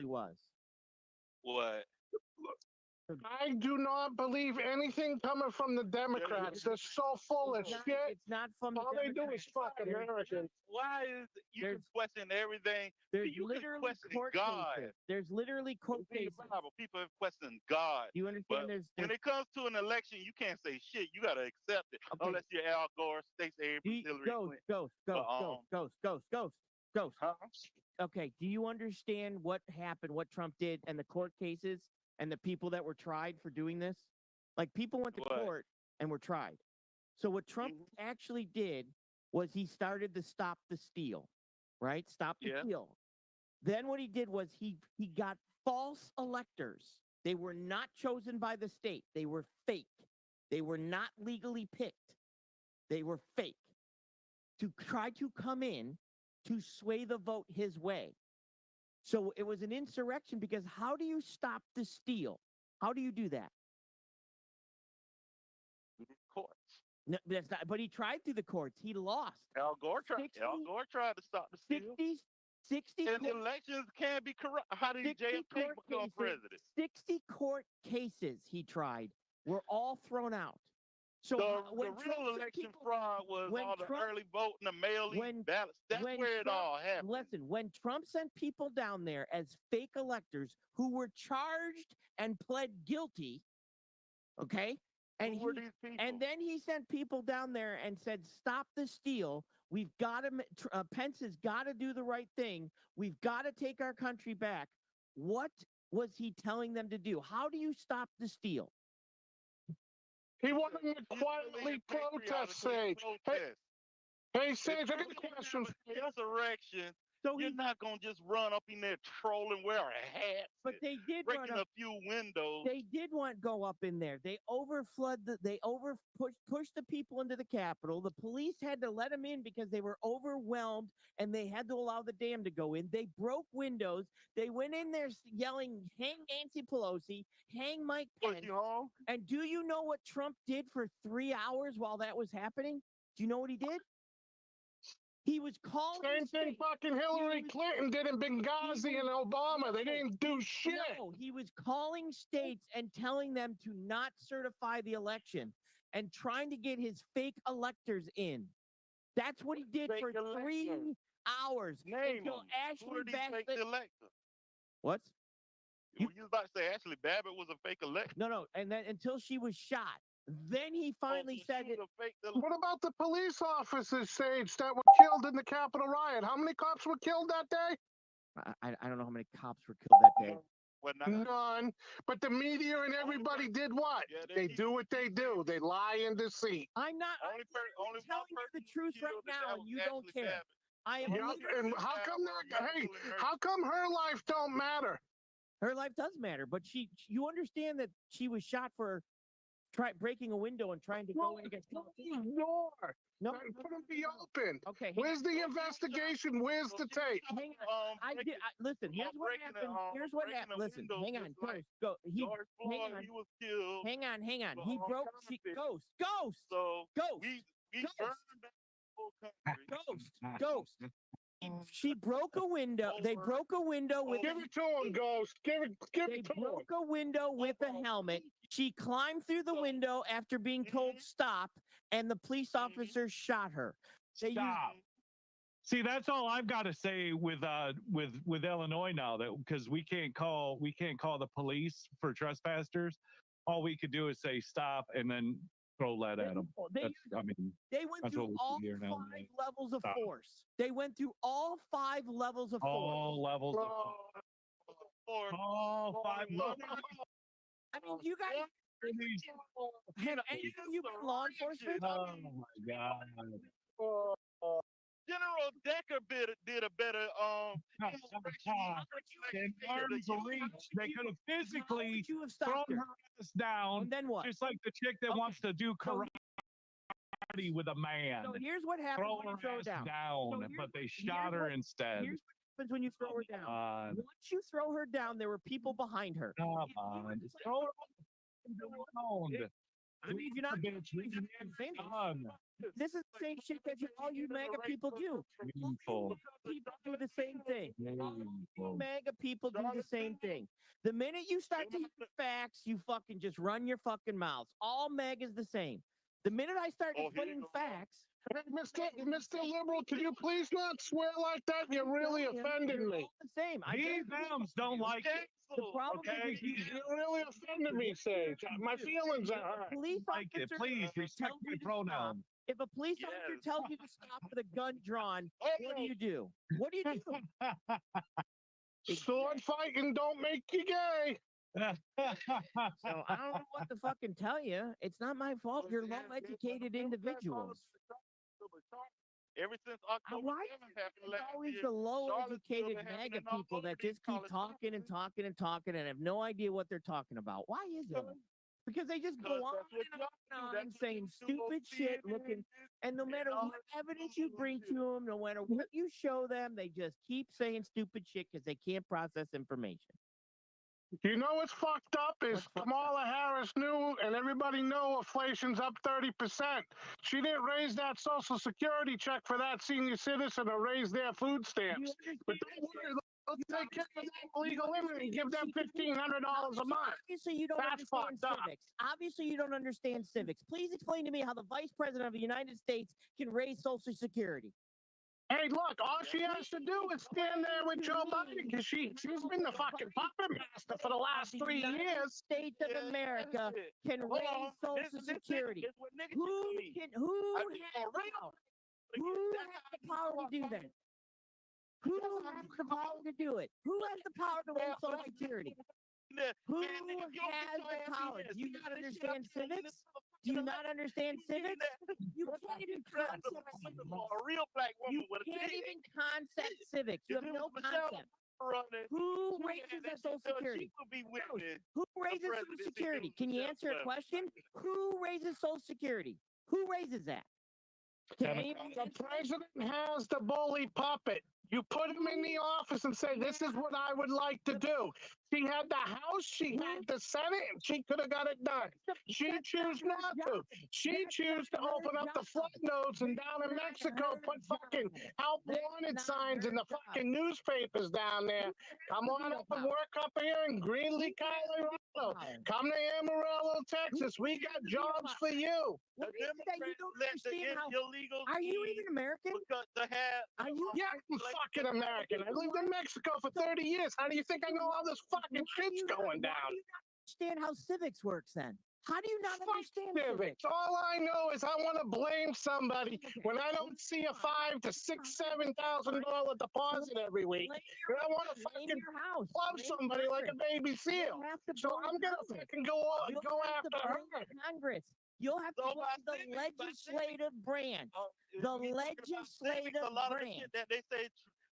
was. What? I do not believe anything coming from the Democrats. They're so full of shit. It's not from the All they do Democrats. is fuck Americans. Why is you There's can question everything? there's You can literally question court God. cases. There's literally court In the cases. Bible, people have questioned God. Do you understand? But There's when it comes to an election, you can't say shit. You gotta accept it. Okay. Unless you're Al Gore, Stacey Abrams, Hillary ghost, Clinton. ghost, But, ghost, ghost, ghost, ghost, ghost, ghost. Huh? Okay, do you understand what happened, what Trump did, and the court cases and the people that were tried for doing this? Like, people went to What? court and were tried. So what Trump Mhm. actually did was he started to stop the steal, right? Stop the Yeah. steal. Then what he did was he got false electors. They were not chosen by the state. They were fake. They were not legally picked. They were fake to try to come in to sway the vote his way. So it was an insurrection because how do you stop the steal? How do you do that? Courts. No, that's not, but he tried through the courts. He lost. Al Gore tried. 60 Al Gore tried to stop the steal. 60 And court, elections can be corrupt. How did 60 JFK court become cases, president? 60 court cases he tried were all thrown out. So The real election fraud was when all the Trump- early voting, the mail-in when- ballots. That's when where it Trump- all happened. Listen, when Trump sent people down there as fake electors who were charged and pled guilty, okay? And Who were these people? and then he sent people down there and said, "Stop the steal. We've got to. Pence has got to do the right thing. We've got to take our country back." What was he telling them to do? How do you stop the steal? He wanted them to quietly protest, Sage. Hey, Sage, I got a question for you. Insurrection. So You're he, not gonna just run up in there trolling, wear a hat, but they did run breaking up. a few windows. They did want go up in there. They pushed the people into the Capitol. The police had to let them in because they were overwhelmed and they had to allow the dam to go in. They broke windows. They went in there yelling, "Hang Nancy Pelosi, hang Mike Was Pence." you home? And do you know what Trump did for 3 hours while that was happening? Do you know what he did? He was calling Same thing states. fucking Hillary Clinton did in Benghazi and Obama. They didn't do shit. No, he was calling states and telling them to not certify the election and trying to get his fake electors in. That's what he did Fake for 3 electors. hours Name until them. Who Ashley are these fake Babbitt. electors? What? You was about to say Ashley Babbitt was a fake elector. No, and then until she was shot. Then he finally said it. What about the police officers, Sage, that were killed in the Capitol riot? How many cops were killed that day? I don't know how many cops were killed that day. Well, None. But the media and everybody did what? Yeah, They do what they do. They lie and deceive. I'm not. Only I'm telling you the truth right now, and you don't care. I am. Yeah, and how come that? Hey, how come her life don't matter? Her life does matter, but you understand that she was shot for breaking a window and trying to go in against. Door. No, Put them be open. okay. Where's the investigation? Where's the tape? Hang on. Listen. Here's what happened. Here's what happened. Listen. Hang on. Go. George Floyd, he was killed. Hang on. He broke. Ghost. So Ghost. we Ghost. burned down the whole country. Ghost. She broke a window. They broke a window with. Give it to him, Ghost. Give it They to him. broke a window with a helmet. She climbed through the window after being told stop, and the police officer shot her. Stop. See, that's all I've got to say with Illinois now, that because we can't call the police for trespassers. All we could do is say stop and then throw lead at them. They went through what we all see here in 5 Illinois. levels of Stop. force. They went through all 5 levels of force. All levels of force. All 5 levels. I mean, you guys have any of you been law enforcement? Oh my God. General Decker did a better In arm's reach, they could have physically You have thrown stopped her. her ass down, And then what? just like the chick that wants to do karate with a man. So here's what happens Throw when you her throw her ass down. down, here's but they what- shot her instead. Here's what happens when you throw her down. on. Once you throw her down, there were people behind her. Come If you were on. just Throw her on the ground. I mean, you're not. Same This is the same shit that all you MAGA people do. Meaningful. People do the same thing. Meaningful. MAGA people do the same thing. The minute you start to use facts, you fucking just run your fucking mouths. All MAGA's the same. The minute I start explaining facts, Hey, Mr. Liberal, can you please not swear like that? You're really offending me. all the same. These M's don't like it. The problem Okay, is You really offended me, Sage. My feelings are hurt. police like it. officer Please respect tells my you to stop. pronouns. If a police officer tells you to stop with a gun drawn, what do? What do you do? Sword fighting don't make you gay. So I don't know what to fucking tell you. It's not my fault. You're low-educated individuals. Ever since October Why 7th happened it's last always year, the low-educated Charlottesville been having MAGA an awful people that police just keep policy. talking and talking and talking and have no idea what they're talking about? Why is that? Because they just go on and on saying stupid shit, looking, and no matter what evidence you bring to them, no matter what you show them, they just keep saying stupid shit because they can't process information. You know what's fucked up is What's fucked Kamala Harris knew, and everybody know inflation's up 30%. She didn't raise that Social Security check for that senior citizen or raise their food stamps. But don't worry, they'll take care of that illegal immigrant and give them $1,500 a month. Obviously, you don't That's understand fucked up. civics. Obviously, you don't understand civics. Please explain to me how the Vice President of the United States can raise Social Security. Hey, look, all she has to do is stand there with Joe Biden because she's been the fucking puppet master for the last 3 years. States of America can raise Social Security. Who has the power to do that? Who has the power to do it? Who has the power to raise Social Security? Who has the power? Do you not understand civics? Do you not understand civics? You can't even concept civics. A real black You woman with a can't dick. even concept civics. You have no concept. Running. Who raises their Social Security? She could be witness. Who raises Social presidency Security? goes Can you to answer a the question? Who raises Social Security? Who raises that? Can anyone The president has the bully puppet. You put him in the office and say, this is what I would like to do. She had the House, she had the Senate, and she could have got it done. She chose not to. She chose to open up the flood nodes and down in Mexico put fucking help wanted signs in the fucking newspapers down there. Come on up and work up here in Greenlee, Colorado. Come to Amarillo, Texas. We got jobs for you. What is it that you don't Let the understand how? illegals Are you eat even American? because they have Are you? Yeah, I'm fucking American. I lived in Mexico for 30 years. How do you think I know all this fucking shit's going down? Why do you not understand how civics works then? How do you not Fuck understand civics. All I know is I want to blame somebody when I don't see a $5,000 to $6,000, $7,000 deposit every week. And I want to Blame fucking your house. love Blame somebody like a Congress. baby seal. You'll have to So blame I'm gonna Congress. fucking go You'll have to after her. blame Congress. You'll have to So by blame the civics, by legislative branch. if The we talk about civics, legislative a lot of the branch. shit that they say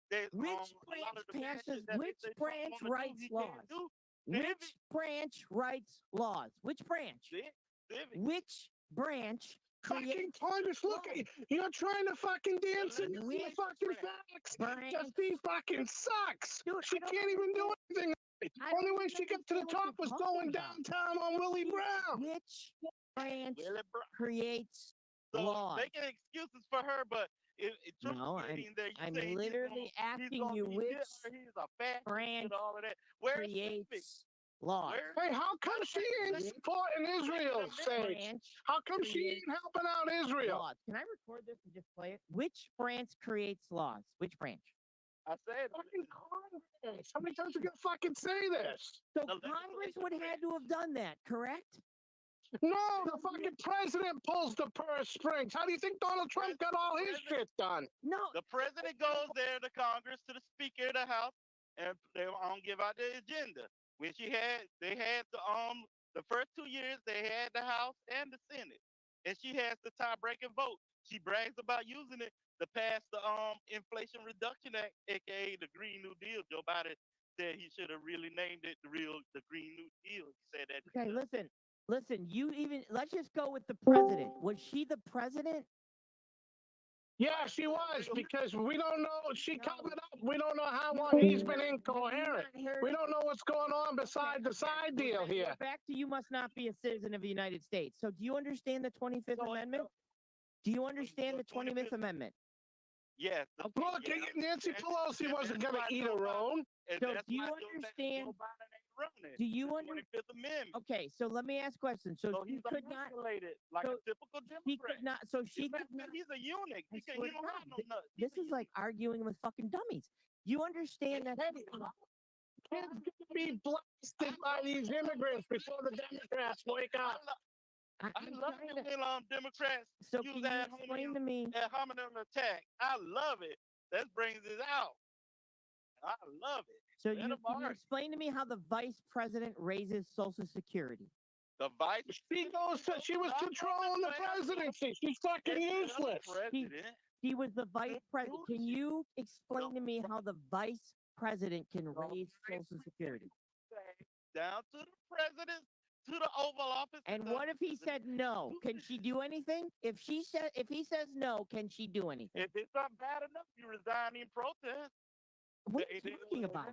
they Which a lot branch of the bad passes? shit that they Which say Trump branch wanna do, writes he can't laws? do. Which branch writes laws? Which branch? Civics. Which branch Fucking creates Congress, look at you. You're trying to fucking dance in the Which fucking facts. branch? Just she fucking sucks. Dude, She I don't can't even do anything. I Only don't way even she got to the understand what top you're was talking going about. downtown on Willie Brown. Which branch Willie Brown. creates So laws? making excuses for her, but Trump No, getting there, you I'm say literally he's asking gonna you be which good, he's a fascist branch and all of that. Where's civics? creates laws. Where? Hey, how come she ain't Which supporting Israel, Sage? branch How come she ain't helping out Israel? laws? Can I record this and just play it? Which branch creates laws? Which branch? I said Fucking Congress. How many times are you gonna fucking say this? So The Congress legislative would have to have done that, correct? No, the fucking president pulls the purse strings. How do you think Donald Trump got all his shit done? No. the president goes there to Congress to the Speaker of the House, and they give out the agenda. When they had the first 2 years they had the House and the Senate, and she has the tie-breaking vote. She brags about using it to pass the Inflation Reduction Act, aka the Green New Deal. Joe Biden said he should have really named it the Green New Deal. He said that. Okay, listen. Let's just go with the president. Was she the president Yeah, she was, because we don't know. She covered up. We don't know how long he's been incoherent. We don't know what's going on beside the side deal here. Back to you must not be a citizen of the United States. So do you understand the 25th Amendment? Do you understand the 25th Amendment? Yes. Look, Nancy Pelosi wasn't going to eat her own. So do you understand? Do you understand? 25th Amendment. Okay, so let me ask a question. So So she he's could not. manipulated like so a typical She Democrat. could not. So she could not. He's a eunuch. I He swear to don't God, have no nuts. This is like arguing with fucking dummies. You understand that? Kids gonna be blasted by these immigrants before the Democrats wake up. I love it when Democrats So use can you that explain to me? hominem attack. I love it. That brings it out. I love it. So Let can 'em you argue. explain to me how the vice president raises Social Security? The vice She was controlling the presidency. She's fucking useless. president. He was the vice president. Can you explain to me how the vice president can raise Social Security? Down to the president, to the Oval Office. And to what the if he said no? Can she do anything? If he says no, can she do anything? If it's not bad enough, you resign in protest. What are you talking about?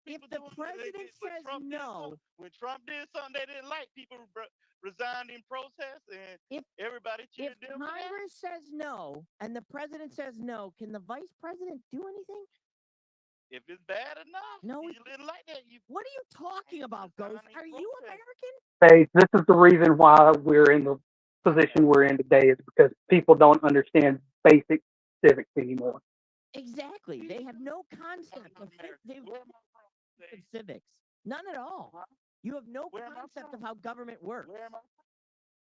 If People the doing it, president when says Trump did no, something- when Trump did something they didn't like, people resigned in protest, and If- everybody if cheered them. for that. Congress says no and the president says no, can the vice president do anything? If it's bad enough, No, you didn't like that. You What are you talking about, Ghost? Resigning Are you protest. American? Say this is the reason why we're in the position we're in today is because people don't understand basic civics anymore. Exactly. They have no concept of civics. None at all. You have no Where am I concept from? of how government works. Where am I?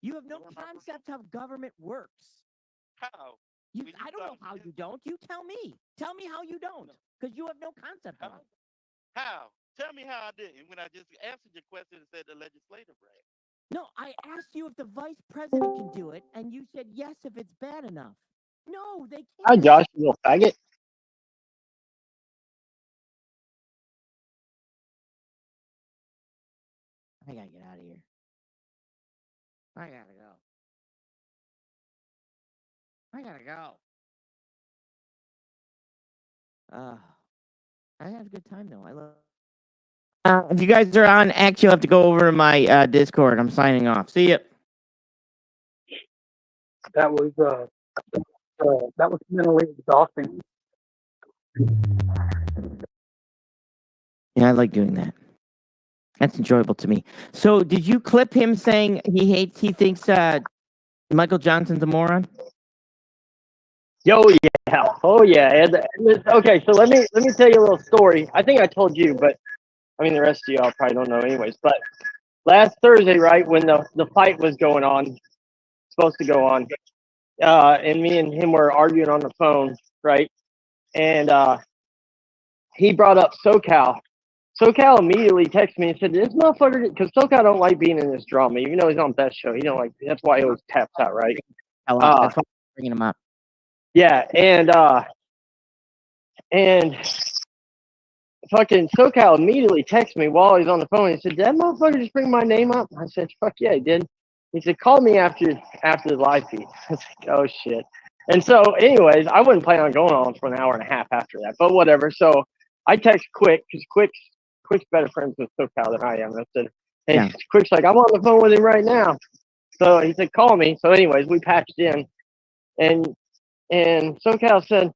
You have no where am I from? concept how government works. How? You, When you I don't know start how this- you don't. You tell me. Tell me how you don't, because you have no concept of How? it. How? Tell me how I didn't when I just answered your question and said the legislative branch. No, I asked you if the vice president can do it, and you said yes if it's bad enough. No, they Hi, can't. Josh, you little faggot. I gotta get out of here. I gotta go. I gotta go. I had a good time though. I love. If you guys are on X, you'll have to go over to my Discord. I'm signing off. See ya. That was mentally exhausting. Yeah, I like doing that. That's enjoyable to me. So, did you clip him saying he thinks Michael Johnson's a moron? Yo, yeah. Oh, yeah. Okay, so let me tell you a little story. I think I told you, but I mean the rest of y'all probably don't know anyways. But last Thursday, right when the fight was going on, supposed to go on, and me and him were arguing on the phone, right? And he brought up SoCal. SoCal immediately texted me and said, "This motherfucker," because SoCal don't like being in this drama, even though he's on Best Show. He don't like. That's why he always taps out, right? That's why I'm bringing him up. Yeah, and fucking SoCal immediately texted me while he's on the phone. He said, "Did that motherfucker just bring my name up?" I said, "Fuck yeah, he did." He said, "Call me after the live feed." I was like, "Oh shit." And so, anyways, I wasn't planning on going on for an hour and a half after that, but whatever. So I text Quick because Quick's better friends with SoCal than I am. And I said, "Hey, Yeah. Quick's like, I'm on the phone with him right now." So he said, "Call me." So, anyways, we patched in, and SoCal said,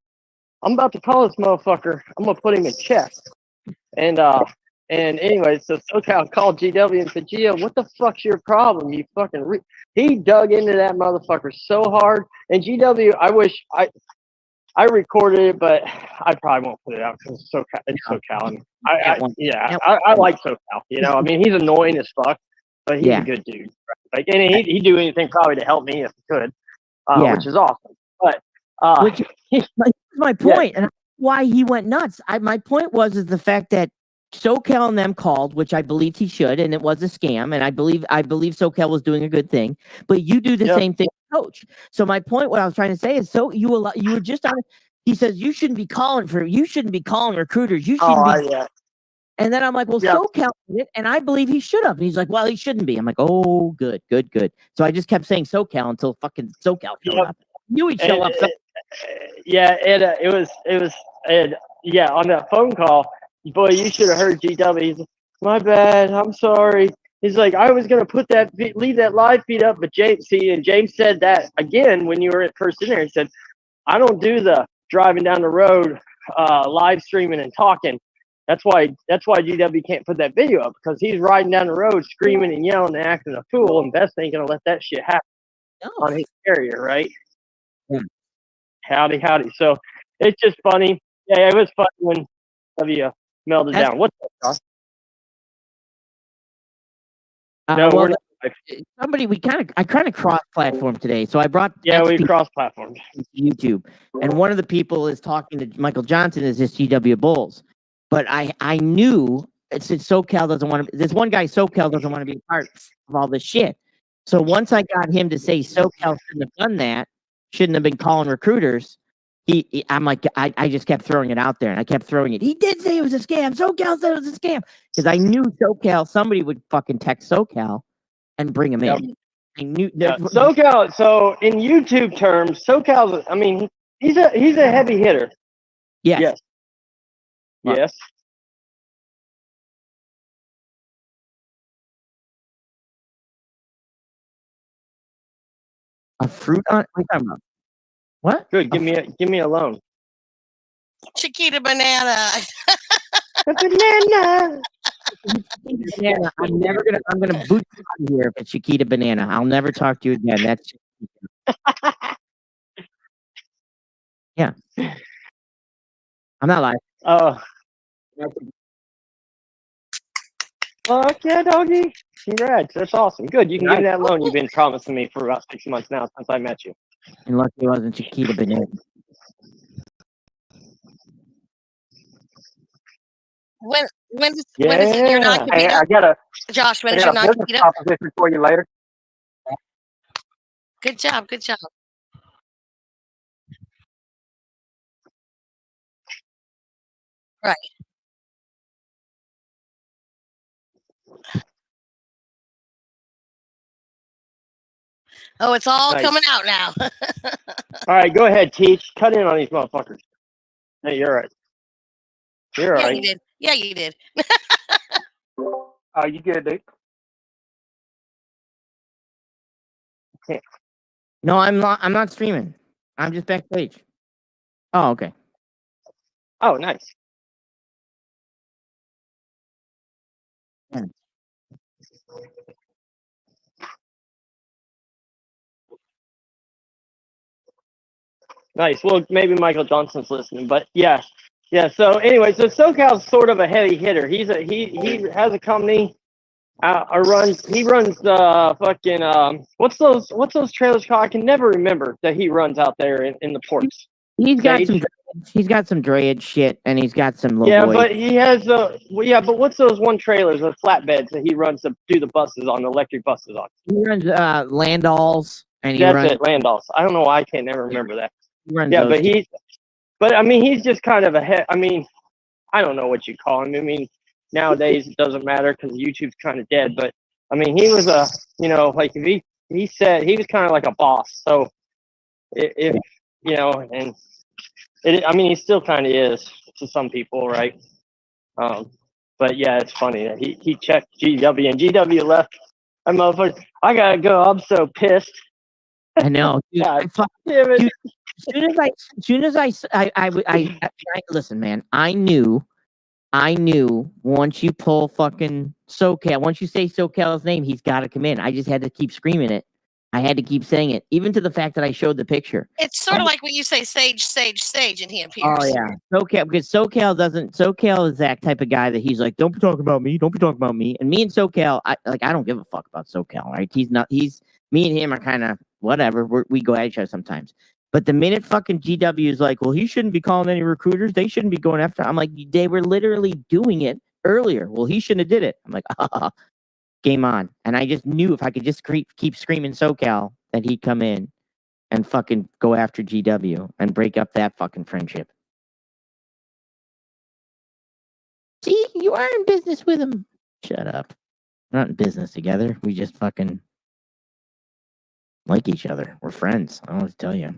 "I'm about to call this motherfucker. I'm gonna put him in check." And anyway, so SoCal called GW and said, "Gio, what the fuck's your problem? You fucking he dug into that motherfucker so hard." And GW, I wish I recorded it, but I probably won't put it out because it's SoCal. It's SoCal. And I like SoCal. You know, I mean, he's annoying as fuck, but he's a good dude. Like, and he'd do anything probably to help me if he could, which is awesome. But Which my point, and why he went nuts. My point is the fact that SoCal and them called, which I believed he should, and it was a scam, and I believe SoCal was doing a good thing. But you do the same thing, Coach. So my point, what I was trying to say is, so you were just on. He says you shouldn't be calling recruiters. You shouldn't be. And then I'm like, well, SoCal did it, and I believe he should have. And he's like, well, he shouldn't be. I'm like, oh, good. So I just kept saying SoCal until fucking SoCal showed up. I knew he'd show up. Yeah, yeah, on that phone call, boy, you should have heard GW. He's like, my bad, I'm sorry. He's like, I was gonna leave that live feed up, but James said that again when you were at first in there. He said, I don't do the driving down the road, live streaming and talking. That's why GW can't put that video up, because he's riding down the road screaming and yelling and acting a fool, and Best ain't gonna let that shit happen No. on his carrier, right? Yeah. Howdy. So it's just funny. Yeah, it was funny when W melted That's- down. What's up, Josh? well, we're not. somebody I kind of cross-platform today, so I brought Yeah, we XP cross-platformed. to YouTube, and one of the people is talking to Michael Johnson is this GW Bulls, but I knew it's SoCal doesn't want to. This one guy SoCal doesn't want to be part of all this shit. So once I got him to say SoCal shouldn't have done that, shouldn't have been calling recruiters. I'm like, I just kept throwing it out there, and I kept throwing it. He did say it was a scam. SoCal said it was a scam, because I knew SoCal, somebody would fucking text SoCal and bring him in. I knew SoCal. So in YouTube terms, SoCal. I mean, he's a heavy hitter. Yes. Yes. A fruit on? What are you talking about? What? Good. Give me a loan. Chiquita Banana. Banana. Banana. I'm gonna boot you out of here if it's Chiquita Banana. I'll never talk to you again. That's yeah. I'm not lying. Fuck yeah, doggy. Congrats. That's awesome. Good. You can give me that loan you've been promising me for about 6 months now since I met you. And lucky it wasn't Chiquita Banana. When is it you're not gonna Hey, beat I up? got a Josh, when I is got your a not business beat up? proposition for you later. Good job. Right. Oh, it's all Nice. coming out now. All right, go ahead, Teach. Cut in on these motherfuckers. Hey, you're right. You're Yeah, right. you did. Yeah, you did. You good, dude? No, I'm not streaming. I'm just backstage. Oh, okay. Oh, nice. Yeah. Nice. Well, maybe Michael Johnson's listening, but yeah. So anyway, so SoCal's sort of a heavy hitter. He has a company. He runs the fucking what's those trailers called? I can never remember that he runs out there in the ports. He's got Sage? some drayage shit, and he's got some low Yeah, boy. but he has but what's those one trailers, the flatbeds that he runs to do the buses on, the electric buses on? He runs Landalls, and he That's runs it, Randolph's. I don't know why I can't never remember that. he runs Yeah, those two. but I mean, he's just kind of I mean, I don't know what you call him. I mean, nowadays it doesn't matter because YouTube's kind of dead. But I mean, he was like if he said he was kind of like a boss. So if and I mean, he still kind of is to some people, right? But yeah, it's funny that he checked GW and GW left. I'm motherfucker. I gotta go. I'm so pissed. I know. Dude, God I damn it. dude, as soon as I listen, man. I knew once you pull fucking SoCal, once you say SoCal's name, he's got to come in. I just had to keep screaming it. I had to keep saying it, even to the fact that I showed the picture. It's sort of like when you say sage, and he appears. Oh yeah, SoCal, because SoCal is that type of guy that he's like, don't be talking about me, don't be talking about me. And me and SoCal, I don't give a fuck about SoCal, right? Me and him are kind of whatever. We go at each other sometimes. But the minute fucking GW is like, well, he shouldn't be calling any recruiters. They shouldn't be going after. I'm like, they were literally doing it earlier. Well, he shouldn't have did it. I'm like, game on. And I just knew if I could just keep screaming SoCal that he'd come in and fucking go after GW and break up that fucking friendship. See, you are in business with him. Shut up. We're not in business together. We just fucking like each other. We're friends. I don't know what to tell you.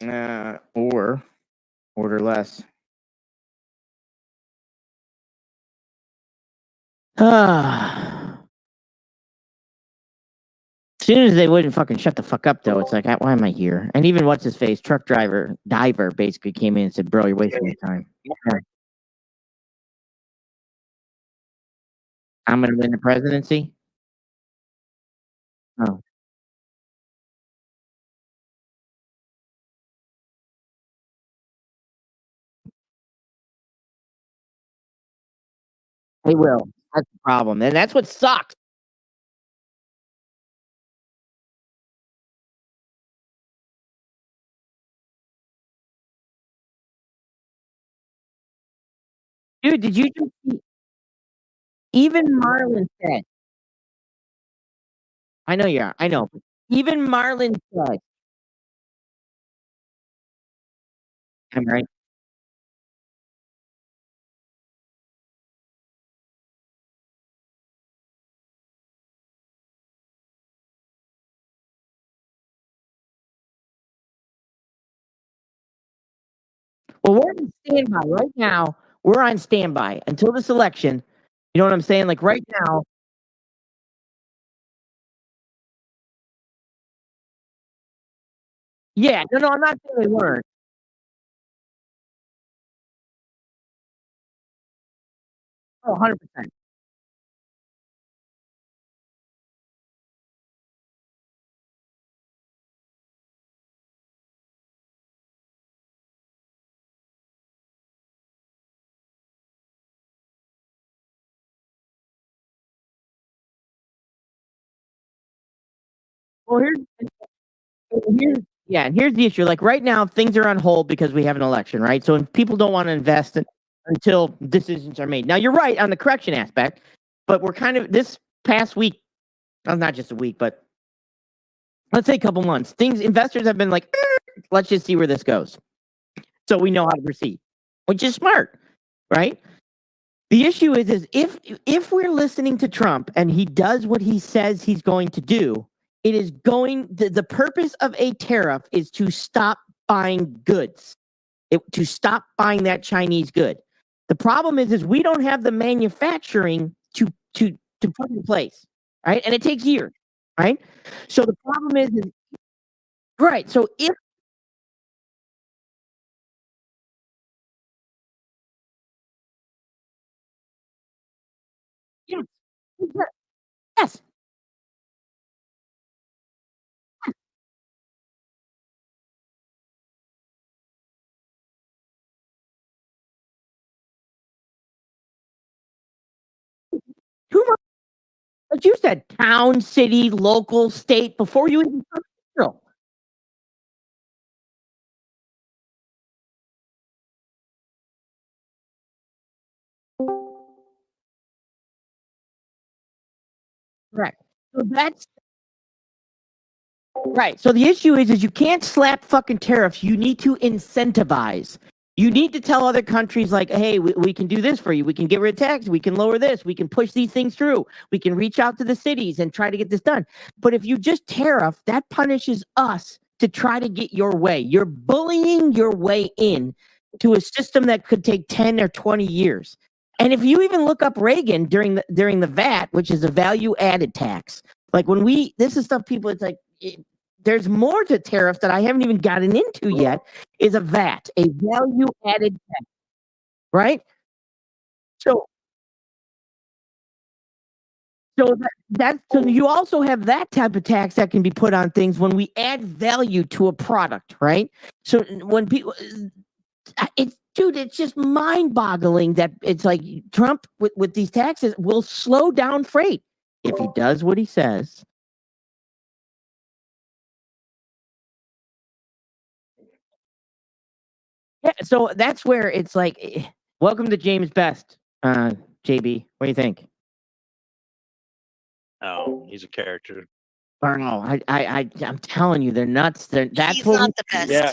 Or order less. As soon as they wouldn't fucking shut the fuck up, though, it's like, why am I here? And even what's his face, truck diver, basically came in and said, "Bro, you're wasting your time. Yeah. I'm gonna win the presidency." Oh, they will. That's the problem, and that's what sucks. Dude, did you just see? Even Marlon said, I know you are. I know. Even Marlon said, I'm right. Well, we're on standby right now. We're on standby until this election. You know what I'm saying? Like right now. Yeah, no, I'm not saying they weren't. Oh, 100%. Well, here's the issue. Like right now, things are on hold because we have an election, right? So people don't want to invest until decisions are made. Now, you're right on the correction aspect, but we're kind of this past week, well, not just a week, but let's say a couple months. Investors have been like, let's just see where this goes, so we know how to proceed, which is smart, right? The issue is if we're listening to Trump and he does what he says he's going to do, it is going. The purpose of a tariff is to stop buying goods, to stop buying that Chinese good. The problem is we don't have the manufacturing to put in place, right? And it takes years, right? So the problem is right. So if yes, yes, too much. Like you said, town, city, local, state, before you even start federal. Correct. So that's right. So the issue is you can't slap fucking tariffs. You need to incentivize. You need to tell other countries like, hey, we can do this for you. We can get rid of tax. We can lower this. We can push these things through. We can reach out to the cities and try to get this done. But if you just tariff, that punishes us to try to get your way. You're bullying your way in to a system that could take 10 or 20 years. And if you even look up Reagan during the VAT, which is a value added tax, like when this is stuff people, it's like, there's more to tariffs that I haven't even gotten into yet, is a VAT, a value added tax, right? So so you also have that type of tax that can be put on things when we add value to a product, right? So when people, it's just mind boggling that it's like Trump with these taxes will slow down freight if he does what he says. Yeah, so that's where it's like, welcome to James Best, JB. What do you think? Oh, he's a character. I don't know. I'm telling you, they're nuts. That's He's what not the best. Yeah.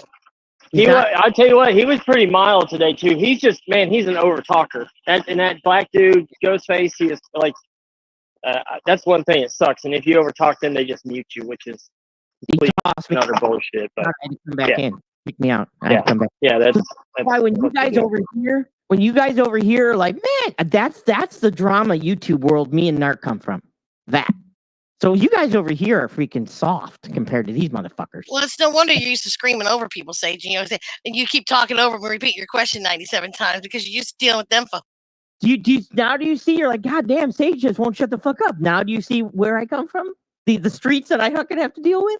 he's not- I tell you what, he was pretty mild today too. He's just he's an over talker. That black dude, Ghostface, he is like, that's one thing that sucks. And if you over talk them, they just mute you, which is he complete tossed me and utter bullshit. But out and come back yeah. in. Kick me out. I have to come back. Yeah, that's Why when you what they guys do. over here are like, man, that's the drama YouTube world me and Narc come from. That. So you guys over here are freaking soft compared to these motherfuckers. Well, it's no wonder you're used to screaming over people, Sage. And you keep talking over them and repeat your question 97 times because you're used to dealing with them folks. Now do you see? You're like, God damn, Sage just won't shut the fuck up. Now do you see where I come from? The streets that I fucking have to deal with?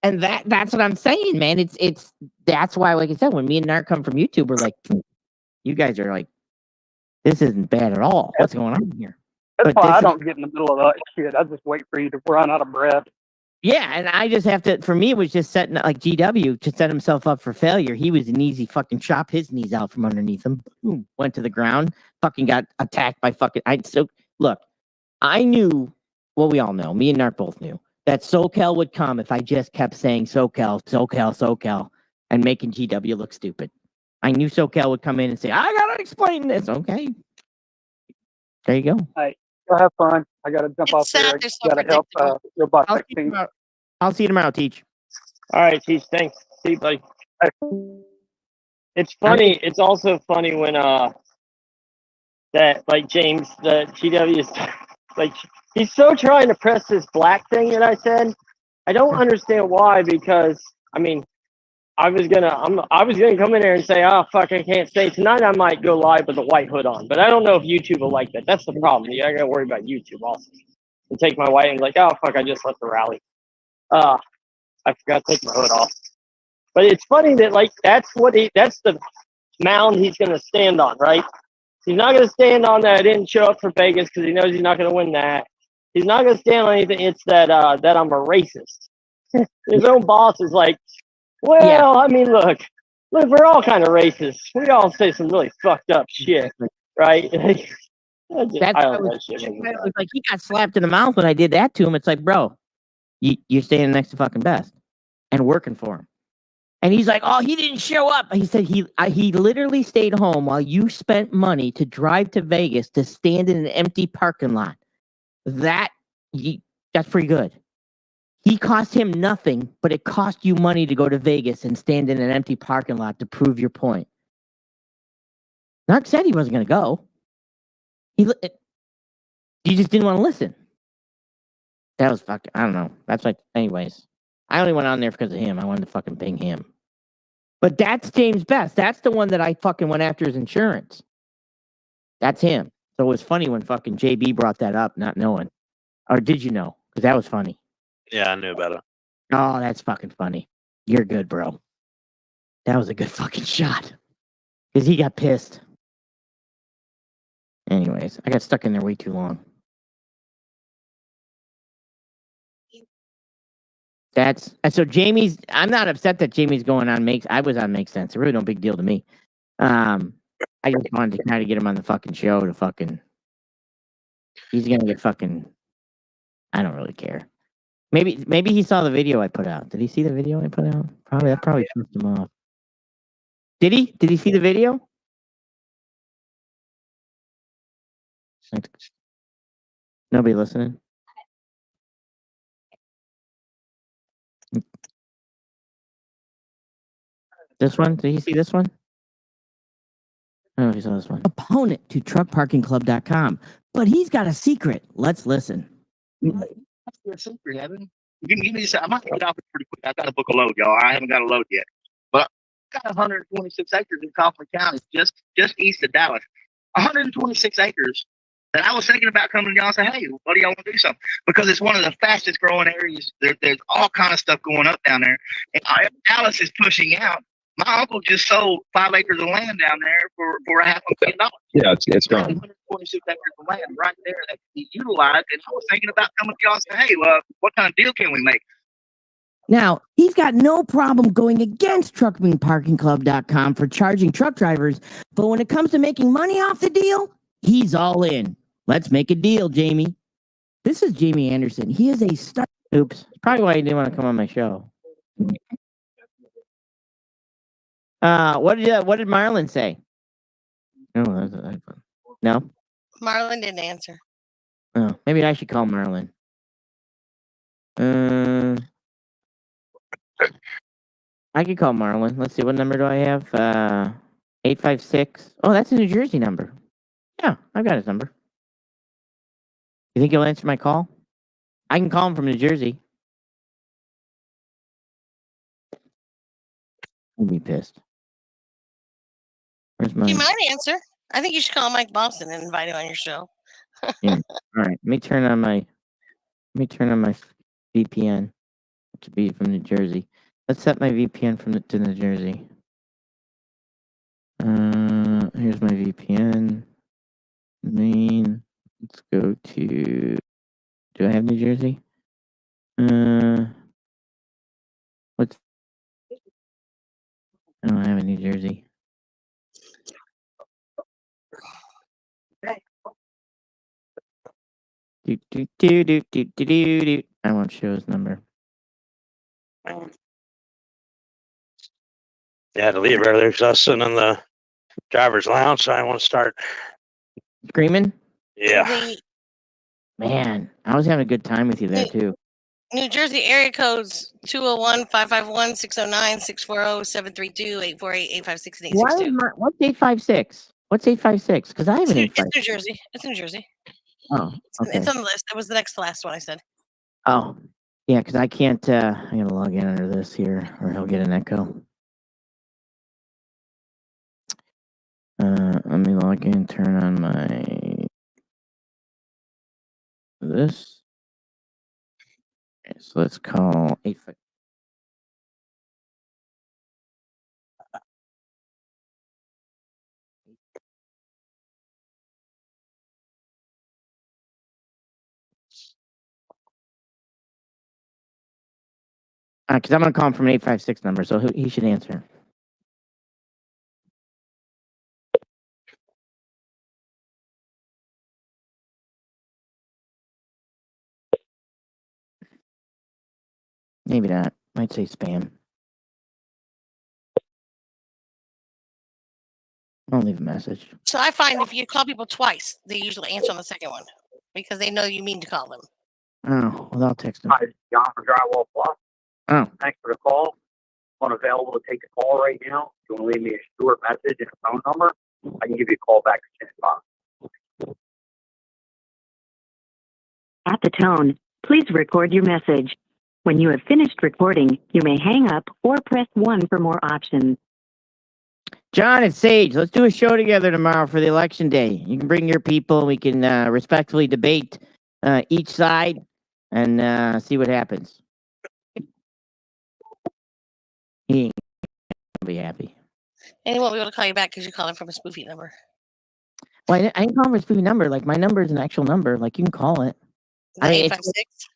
And that's what I'm saying, man. It's that's why, like I said, when me and Narc come from YouTube, we're like, you guys are like, this isn't bad at all. What's going on here? That's But why this I is- don't get in the middle of that shit. I just wait for you to run out of breath. Yeah, and I just have to. For me, it was just setting like GW to set himself up for failure. He was an easy fucking chop his knees out from underneath him. Boom, went to the ground. Fucking got attacked by fucking. Look. I knew. Well, we all know. Me and Narc both knew that SoCal would come if I just kept saying SoCal, and making GW look stupid. I knew SoCal would come in and say, "I gotta explain this." Okay, there you go. Go have fun. I gotta jump It's off sad there. they're so Gotta help predictable. robotic I'll see you team. tomorrow. I'll see you tomorrow, Teach. All right, Teach. Thanks. See you, buddy. It's funny. It's also funny when that like James the GW is like he's so trying to press this black thing that I said. I don't understand why, because I mean I was gonna come in there and say, oh fuck, I can't stay tonight. I might go live with a white hood on, but I don't know if YouTube will like that. That's the problem. I gotta worry about YouTube also. And take my white and like, oh fuck, I just left the rally. I forgot to take my hood off. But it's funny that like that's the mound he's gonna stand on, right? He's not gonna stand on that I didn't show up for Vegas because he knows he's not gonna win that. He's not gonna stand on anything. It's that that I'm a racist. His own boss is like, well, Yeah. I mean, look, we're all kind of racist. We all say some really fucked up shit, right? I don't know, that shit makes me It was like he got slapped in the mouth when I did that to him. It's like, bro, you're standing next to fucking Best and working for him. And he's like, oh, he didn't show up. He said he literally stayed home while you spent money to drive to Vegas to stand in an empty parking lot. That's pretty good. He cost him nothing, but it cost you money to go to Vegas and stand in an empty parking lot to prove your point. Narc said he wasn't going to go. He just didn't want to listen. That was fucking, I don't know. That's like, anyways. I only went on there because of him. I wanted to fucking ping him. But that's James Best. That's the one that I fucking went after his insurance. That's him. So it was funny when fucking JB brought that up, not knowing. Or did you know? Because that was funny. Yeah, I knew about it. Oh, that's fucking funny. You're good, bro. That was a good fucking shot. Because he got pissed. Anyways, I got stuck in there way too long. So Jamie's. I'm not upset that Jamie's going on I was on Makes Sense. It really no big deal to me. I just wanted to kind of get him on the fucking show to fucking. He's gonna get fucking. I don't really care. Maybe he saw the video I put out. Did he see the video I put out? That probably pissed him off. Did he? Did he see the video? Nobody listening? This one? Did he see this one? I don't know if you saw this one. Opponent to truckparkingclub.com. But he's got a secret. Let's listen. That's your secret, Evan. Give me I might get off it pretty quick. I got to book a load, y'all. I haven't got a load yet. But I've got 126 acres in Kaufman County, just east of Dallas. 126 acres that I was thinking about coming to y'all and say, hey, what do y'all want to do something? Because it's one of the fastest growing areas. There's all kind of stuff going up down there. And Dallas is pushing out. My uncle just sold 5 acres of land down there for $500,000. Yeah, it's gone. 126 acres of land right there that can be utilized. And I was thinking about coming to y'all and saying, hey, what kind of deal can we make? Now, he's got no problem going against truckparkingclub.com for charging truck drivers, but when it comes to making money off the deal, he's all in. Let's make a deal, Jamie. This is Jamie Anderson. He is a star. Oops. Probably why he didn't want to come on my show. What did Marlon say? Oh, no? Marlon didn't answer. Oh, maybe I should call Marlon. I could call Marlon. Let's see, what number do I have? 856. Oh, that's a New Jersey number. Yeah, I've got his number. You think he'll answer my call? I can call him from New Jersey. I'd be pissed. Where's my? You might answer. I think you should call Mike Boston and invite him on your show. Yeah. All right. Let me turn on my VPN to be from New Jersey. Let's set my VPN to New Jersey. Here's my VPN. Main. Let's go to. Do I have New Jersey? What's? I don't have a New Jersey. Do. I won't show his number. Yeah, to leave earlier because I was sitting in the driver's lounge, so I want to start. Screaming? Yeah. Man, I was having a good time with you there too. New Jersey area codes 201-551-609-640-732-848-856 and 862. What's 856? What's 856? Because I have an 856. It's New Jersey. It's New Jersey. Oh, okay. It's on the list. That was the next to last one I said. Oh, yeah, because I can't. I gotta log in under this here, or he'll get an echo. Let me log in. Turn on my this. Okay, so let's call 856. Because I'm gonna call him from an 856 number, so he should answer. Maybe not. Might say spam. I'll leave a message. So I find if you call people twice, they usually answer on the second one because they know you mean to call them. Oh, well, I'll text him. Hi, this is John from Drywall Plus. Oh, Thanks for the call. I'm unavailable to take the call right now. If you want to leave me a short message and a phone number, I can give you a call back as soon as possible. At the tone, please record your message. When you have finished recording, you may hang up or press 1 for more options. John and Sage, let's do a show together tomorrow for the election day. You can bring your people. We can respectfully debate each side and see what happens. He ain't gonna be happy. And he won't be able to call you back because you call him from a spoofy number. Well, I didn't call him for a spoofy number. Like, my number is an actual number. Like, you can call it. The 856?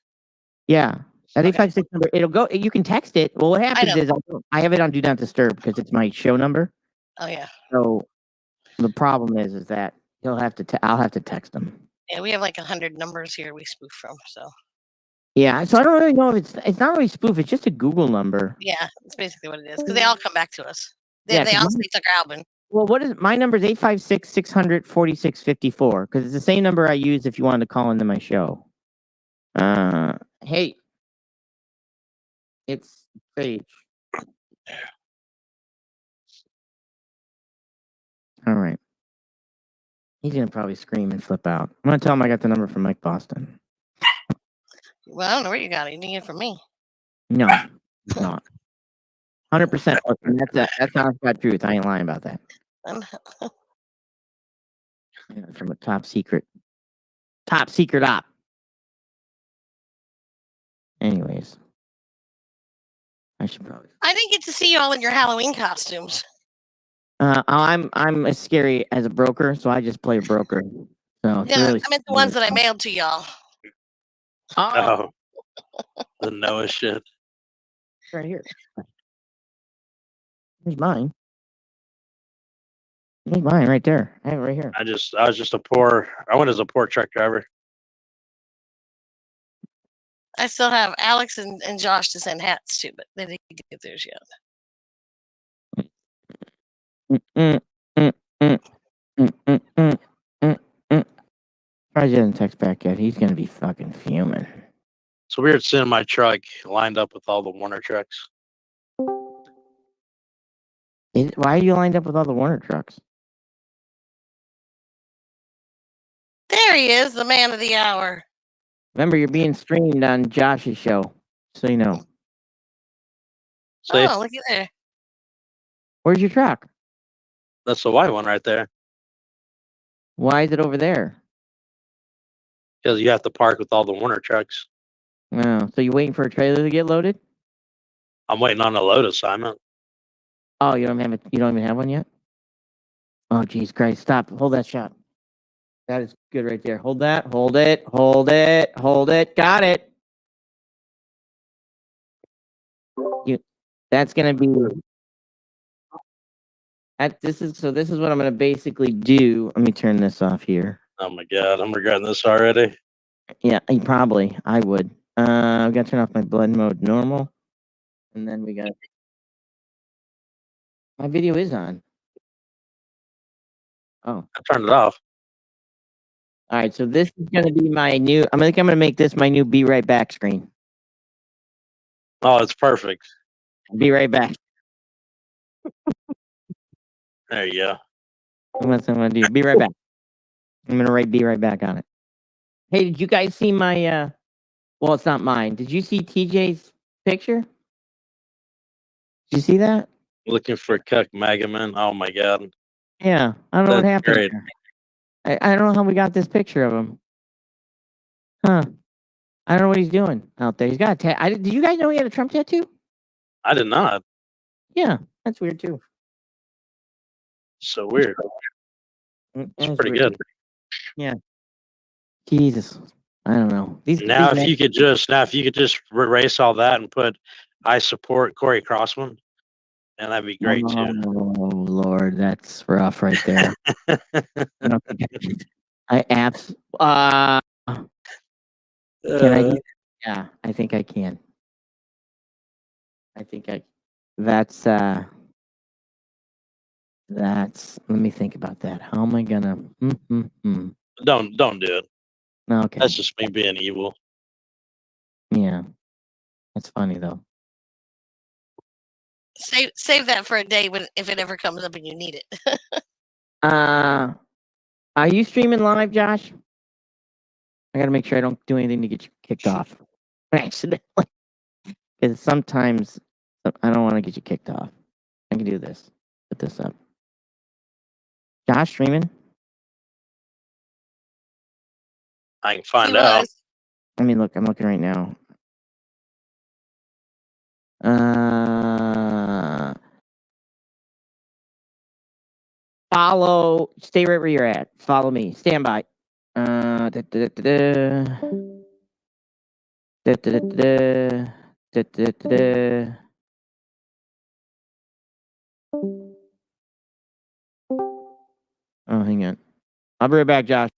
Yeah. That 856 number, it'll go. You can text it. Well, what happens is I have it on Do Not Disturb because it's my show number. Oh yeah. So the problem is that I'll have to text him. Yeah, we have like 100 numbers here we spoof from. So. Yeah, so I don't really know if it's not really spoof. It's just a Google number. Yeah, that's basically what it is because they all come back to us. They Yeah, all say Tucker Albin. Well, what is my number? Is 856-600-4654 because it's the same number I use if you wanted to call into my show. Hey, it's Sage. All right. He's gonna probably scream and flip out. I'm gonna tell him I got the number from Mike Boston. Well, I don't know where you got it. You didn't get it from me. No, it's not. 100%. That's honest God truth. I ain't lying about that. From a top secret op. Anyways, I should probably. I didn't get to see you all in your Halloween costumes. I'm as scary as a broker, so I just play a broker. So it's Yeah, really I meant the ones that I mailed to y'all. Oh, the Noah shit. Right here. Here's mine. Here's mine right there. I have it right here. I was just I went as a poor truck driver. I still have Alex and Josh to send hats to, but they didn't get theirs yet. Probably didn't text back yet. He's gonna be fucking fuming. It's weird seeing my truck lined up with all the Warner trucks. Why are you lined up with all the Warner trucks? There he is, the man of the hour. Remember, you're being streamed on Josh's show, so you know. See, Oh, look at there. Where's your truck? that's the white one right there. Why is it over there? Because you have to park with all the Warner trucks. Oh, so you waiting for a trailer to get loaded? I'm waiting on a load assignment. Oh, you don't have it. You don't even have one yet. Oh, geez, Christ! Stop! Hold that shot. That is good right there. Hold that. Hold it. Hold it. Hold it. Got it. That's gonna be. This is what I'm gonna basically do. Let me turn this off here. Oh my god, I'm regretting this already. Yeah, probably. I would. I've got to turn off my blend mode normal, and then we got. My video is on. Oh, I turned it off. all right. So this is gonna be my new. I'm gonna make this my new "Be Right Back" screen. Oh, it's perfect. Be right back. There you go. That's what I'm gonna do. Be right back. I'm gonna write "Be Right Back" on it. Hey, did you guys see my? Well, it's not mine. Did you see TJ's picture? Did you see that? Looking for Cuck Magaman. Oh my god. Yeah, I don't know what That's happened. great. There. I don't know how we got this picture of him. Huh? I don't know what he's doing out there. He's got a did you guys know he had a Trump tattoo? I did not. Yeah, that's weird too. So weird. It's That's pretty weird. good. Yeah. Jesus, I don't know. Now, if you could just erase all that and put "I support Corey Crossman," and that'd be great too. Oh Lord, that's rough right there. I don't think I apps. Can I do? Yeah, I think I can. I think I. That's. That's. Let me think about that. How am I gonna? Don't do it. Okay. That's just me being evil. Yeah, that's funny though. Save that for a day when if it ever comes up and you need it. Are you streaming live, Josh? I gotta make sure I don't do anything to get you kicked off accidentally. Because sometimes I don't want to get you kicked off. I can do this. Put this up. Josh streaming? I can find out. I mean, look, I'm looking right now. Follow. Stay right where you're at. Follow me. Stand by. Da, da, da, da, da. Da, da, da, da, da, da, da, da. Oh, hang on. I'll be right back, Josh.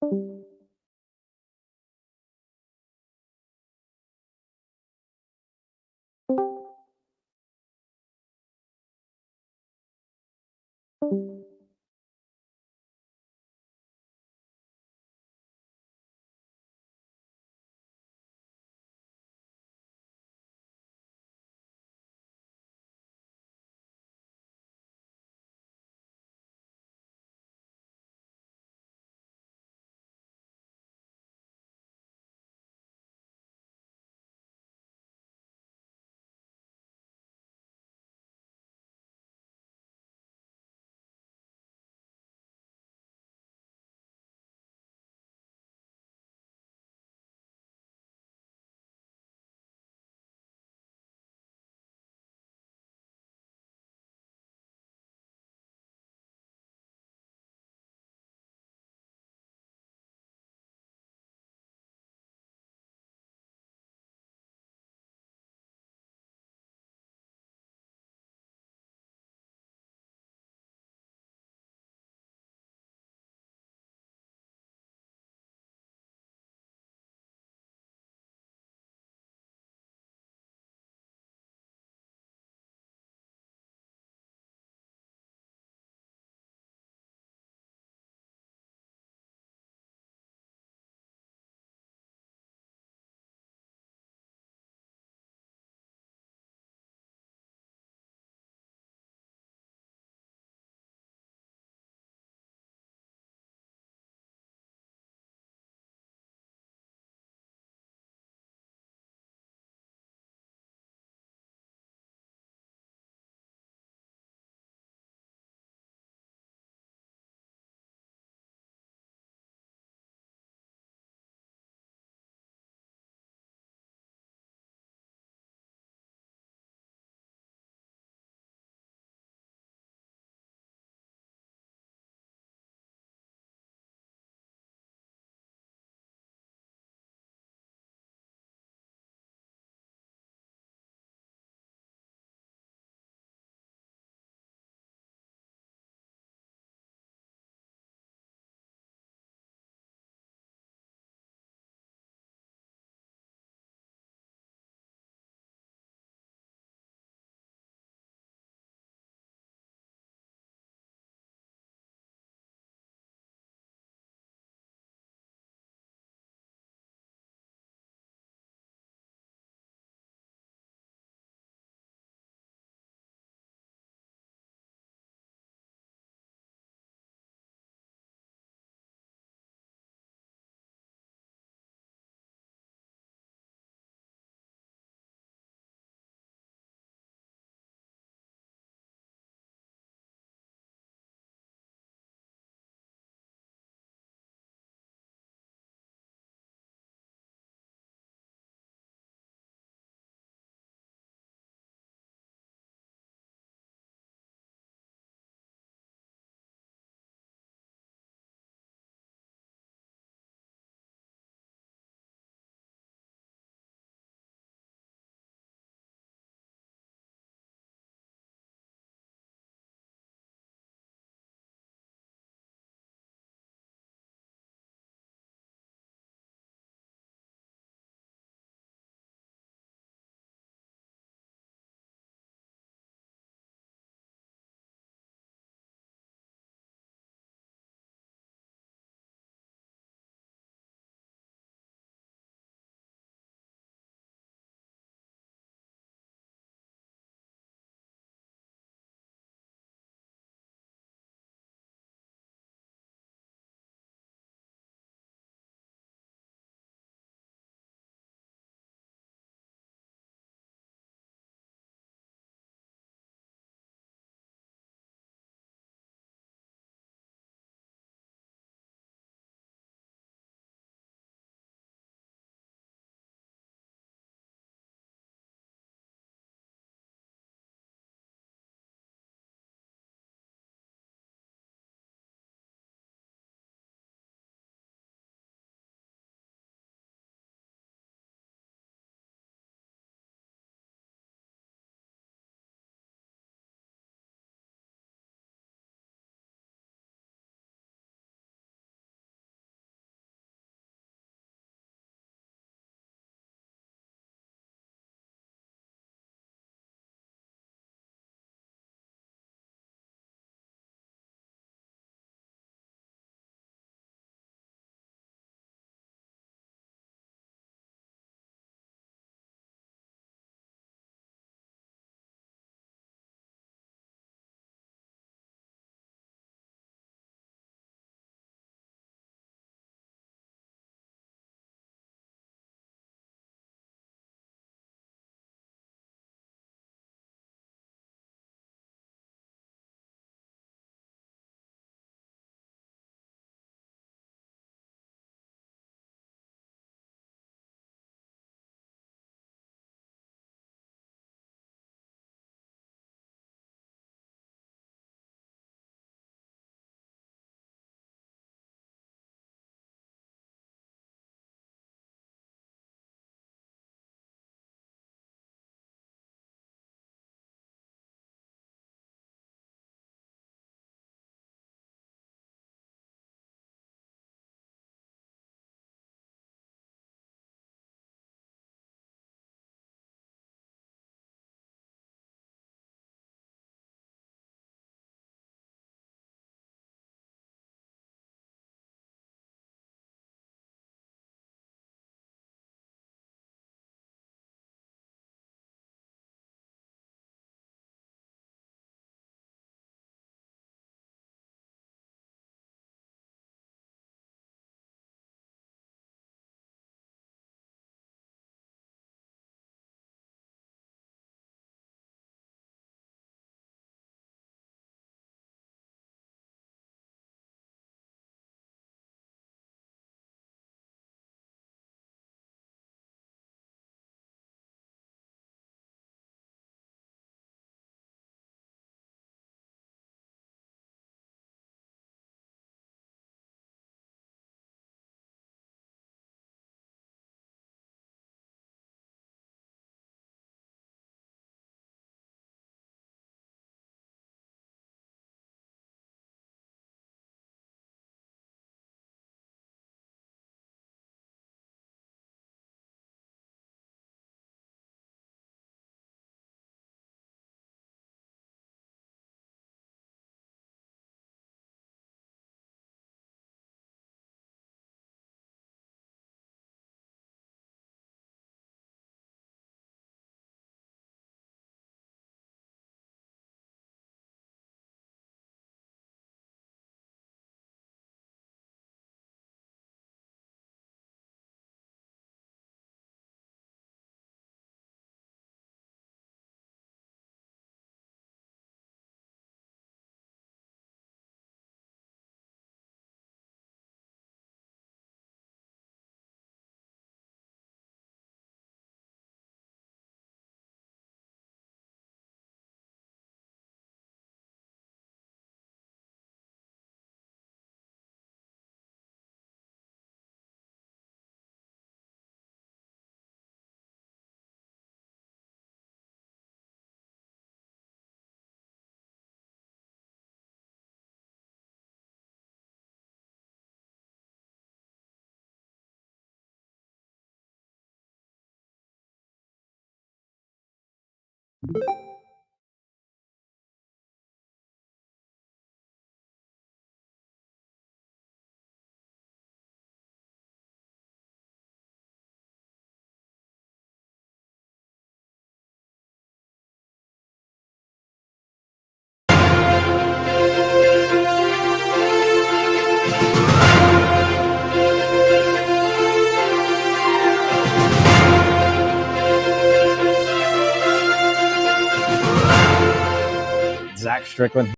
Zach Strickland.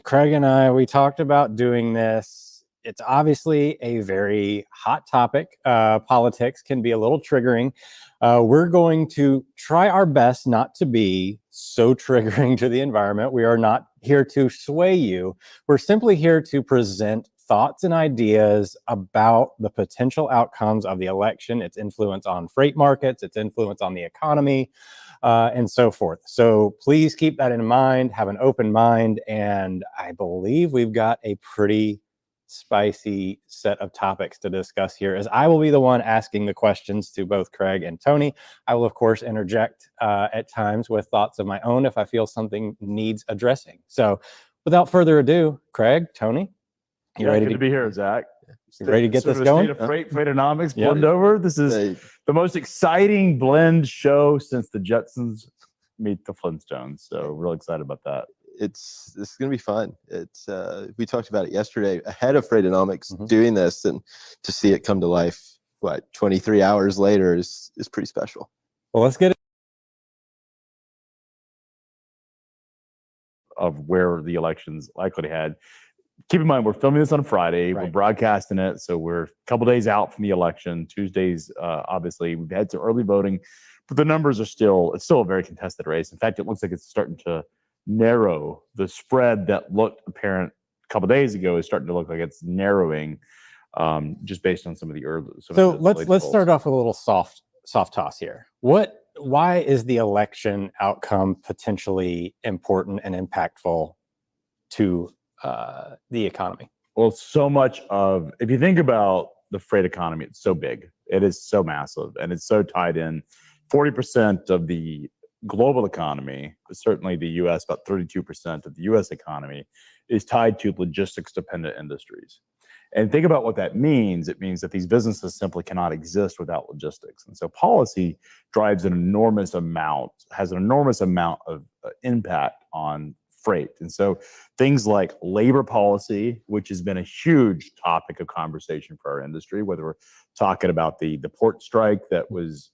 Craig and I, we talked about doing this. It's obviously a very hot topic. Politics can be a little triggering. We're going to try our best not to be so triggering to the environment. We are not here to sway you. We're simply here to present thoughts and ideas about the potential outcomes of the election, its influence on freight markets, its influence on the economy, and so forth. So please keep that in mind, have an open mind, and I believe we've got a pretty spicy set of topics to discuss here, as I will be the one asking the questions to both Craig and Tony. I will, of course, interject at times with thoughts of my own if I feel something needs addressing. So without further ado, Craig, Tony, you ready to be here, Zach? You ready to get Sort this of a going? State of Freightonomics Yeah. blend over. This is the most exciting blend show since the Jetsons meet the Flintstones. So real excited about that. This is going to be fun. We talked about it yesterday ahead of Freightonomics doing this, and to see it come to life, 23 hours later is pretty special. Well, let's get it. Of where the election's likely to head. Keep in mind, we're filming this on Friday. We're broadcasting it, so we're a couple days out from the election. Tuesdays, obviously, we've had some early voting, but the numbers are it's still a very contested race. In fact, it looks like it's starting to narrow. The spread that looked apparent a couple days ago is starting to look like it's narrowing, just based on some of the early. So let's start off with a little soft toss here. Why is the election outcome potentially important and impactful to the economy? Well, so much of, if you think about the freight economy, it's so big, it is so massive, and it's so tied in. 40% of the global economy, certainly the US, about 32% of the US economy, is tied to logistics dependent industries. And think about what that means. It means that these businesses simply cannot exist without logistics. And so policy drives has an enormous amount of impact on freight. And so things like labor policy, which has been a huge topic of conversation for our industry, whether we're talking about the port strike that was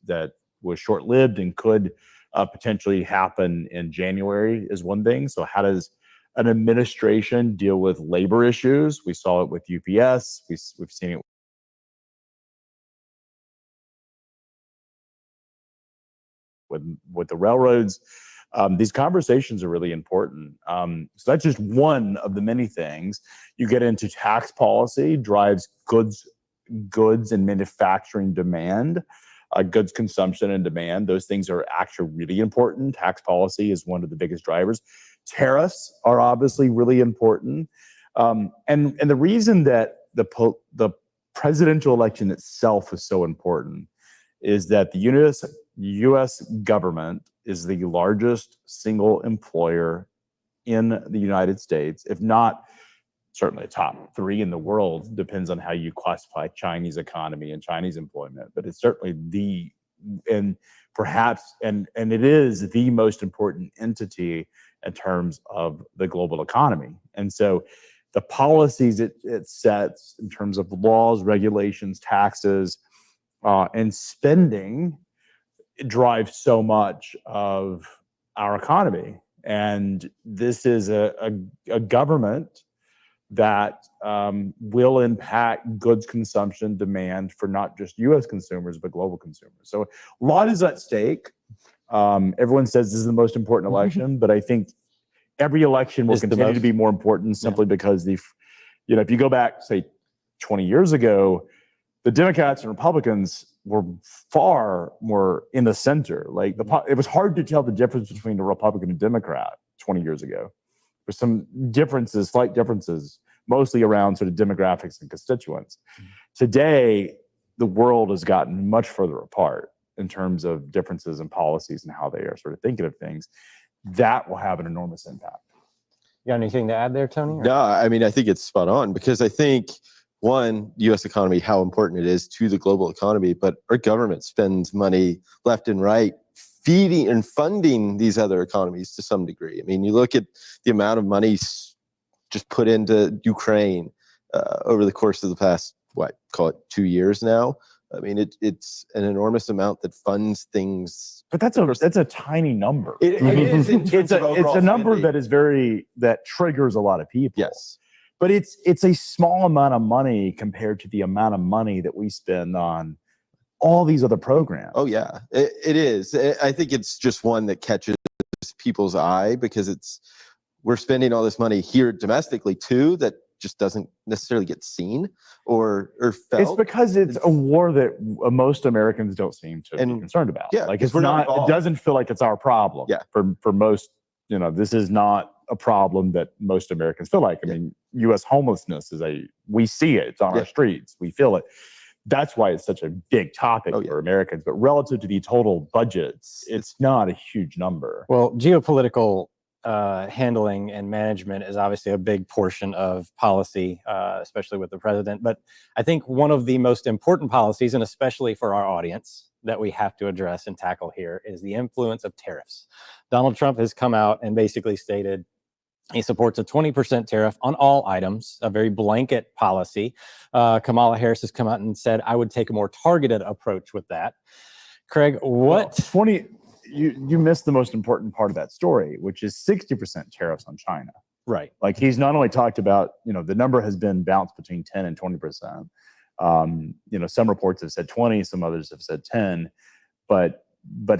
short-lived and could potentially happen in January is one thing. So how does an administration deal with labor issues? We saw it with UPS. We've seen it with the railroads. These conversations are really important. So that's just one of the many things. You get into tax policy, drives goods and manufacturing demand, goods consumption and demand. Those things are actually really important. Tax policy is one of the biggest drivers. Tariffs are obviously really important. And the reason that the presidential election itself is so important is that the U.S. government is the largest single employer in the United States, if not certainly top 3 in the world. Depends on how you classify Chinese economy and Chinese employment, but it's certainly it is the most important entity in terms of the global economy. And so the policies it sets in terms of laws, regulations, taxes, and spending drive so much of our economy. And this is a government that will impact goods consumption demand for not just U.S. consumers, but global consumers. So a lot is at stake. Everyone says this is the most important election, but I think every election will continue to be more important simply because if you go back, say, 20 years ago, the Democrats and Republicans were far more in the center. Like it was hard to tell the difference between a Republican and Democrat 20 years ago. There's some differences, slight differences, mostly around sort of demographics and constituents. Today, the world has gotten much further apart in terms of differences in policies and how they are sort of thinking of things. That will have an enormous impact. You got anything to add there, Tony? or- No, I mean, I think it's spot on because I think one, U.S. economy, how important it is to the global economy, but our government spends money left and right feeding and funding these other economies to some degree. I mean, you look at the amount of money just put into Ukraine over the course of the past, call it 2 years now. I mean, it's an enormous amount that funds things. But that's a tiny number. It is in terms of it's overall a number spending. that triggers a lot of people. Yes. But it's a small amount of money compared to the amount of money that we spend on all these other programs. Oh yeah, it is. I think it's just one that catches people's eye because we're spending all this money here domestically too that just doesn't necessarily get seen or felt. It's because it's a war that most Americans don't seem to be concerned about. Yeah, like 'cause it's we're not not. It involved. doesn't feel like it's our problem. Yeah. For most, this is not a problem that most Americans feel like. I mean, U.S. homelessness we see it. It's on our streets. We feel it. That's why it's such a big topic for Americans. But relative to the total budgets, it's not a huge number. Well, geopolitical handling and management is obviously a big portion of policy, especially with the president. But I think one of the most important policies, and especially for our audience, that we have to address and tackle here is the influence of tariffs. Donald Trump has come out and basically stated he supports a 20% tariff on all items, a very blanket policy. Kamala Harris has come out and said, I would take a more targeted approach with that. Craig, what? You missed the most important part of that story, which is 60% tariffs on China. Right. Like he's not only talked about, the number has been bounced between 10 and 20%. Some reports have said 20, some others have said 10, but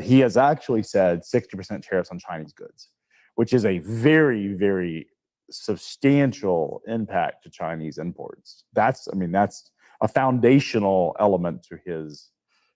he has actually said 60% tariffs on Chinese goods, which is a very, very substantial impact to Chinese imports. That's a foundational element to his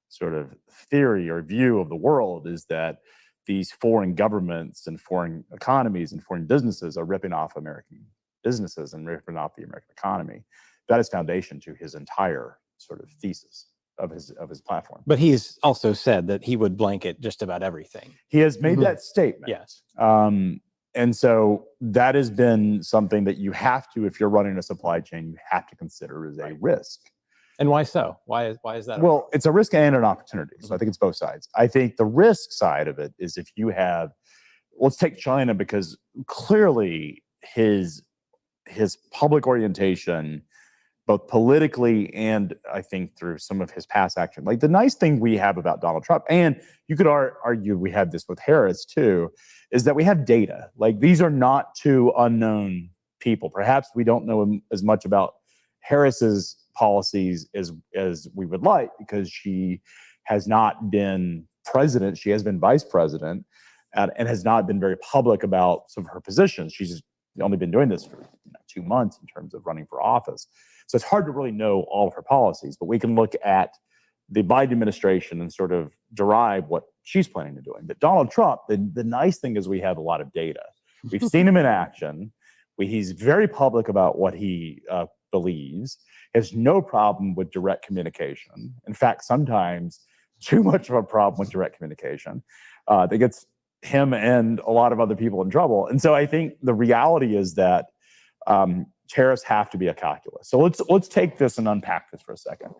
sort of theory or view of the world, is that these foreign governments and foreign economies and foreign businesses are ripping off American businesses and ripping off the American economy. That is foundation to his entire sort of thesis of his platform. But he's also said that he would blanket just about everything. He has made that statement. Yes. And so that has been something that you have to, if you're running a supply chain, you have to consider as a risk. And why so? Why is that? Well, it's a risk and an opportunity. So I think it's both sides. I think the risk side of it is if you have, let's take China, because clearly his public orientation, both politically and I think through some of his past action. Like the nice thing we have about Donald Trump, and you could argue we had this with Harris too, is that we have data. Like these are not two unknown people. Perhaps we don't know as much about Harris's policies as we would like because she has not been president. She has been vice president and has not been very public about some of her positions. She's only been doing this for 2 months in terms of running for office. So it's hard to really know all of her policies, but we can look at the Biden administration and sort of derive what she's planning to do. But Donald Trump, the nice thing is we have a lot of data. We've seen him in action. He's very public about what he believes, has no problem with direct communication. In fact, sometimes too much of a problem with direct communication that gets him and a lot of other people in trouble. And so I think the reality is that tariffs have to be a calculus. So let's take this and unpack this for a second.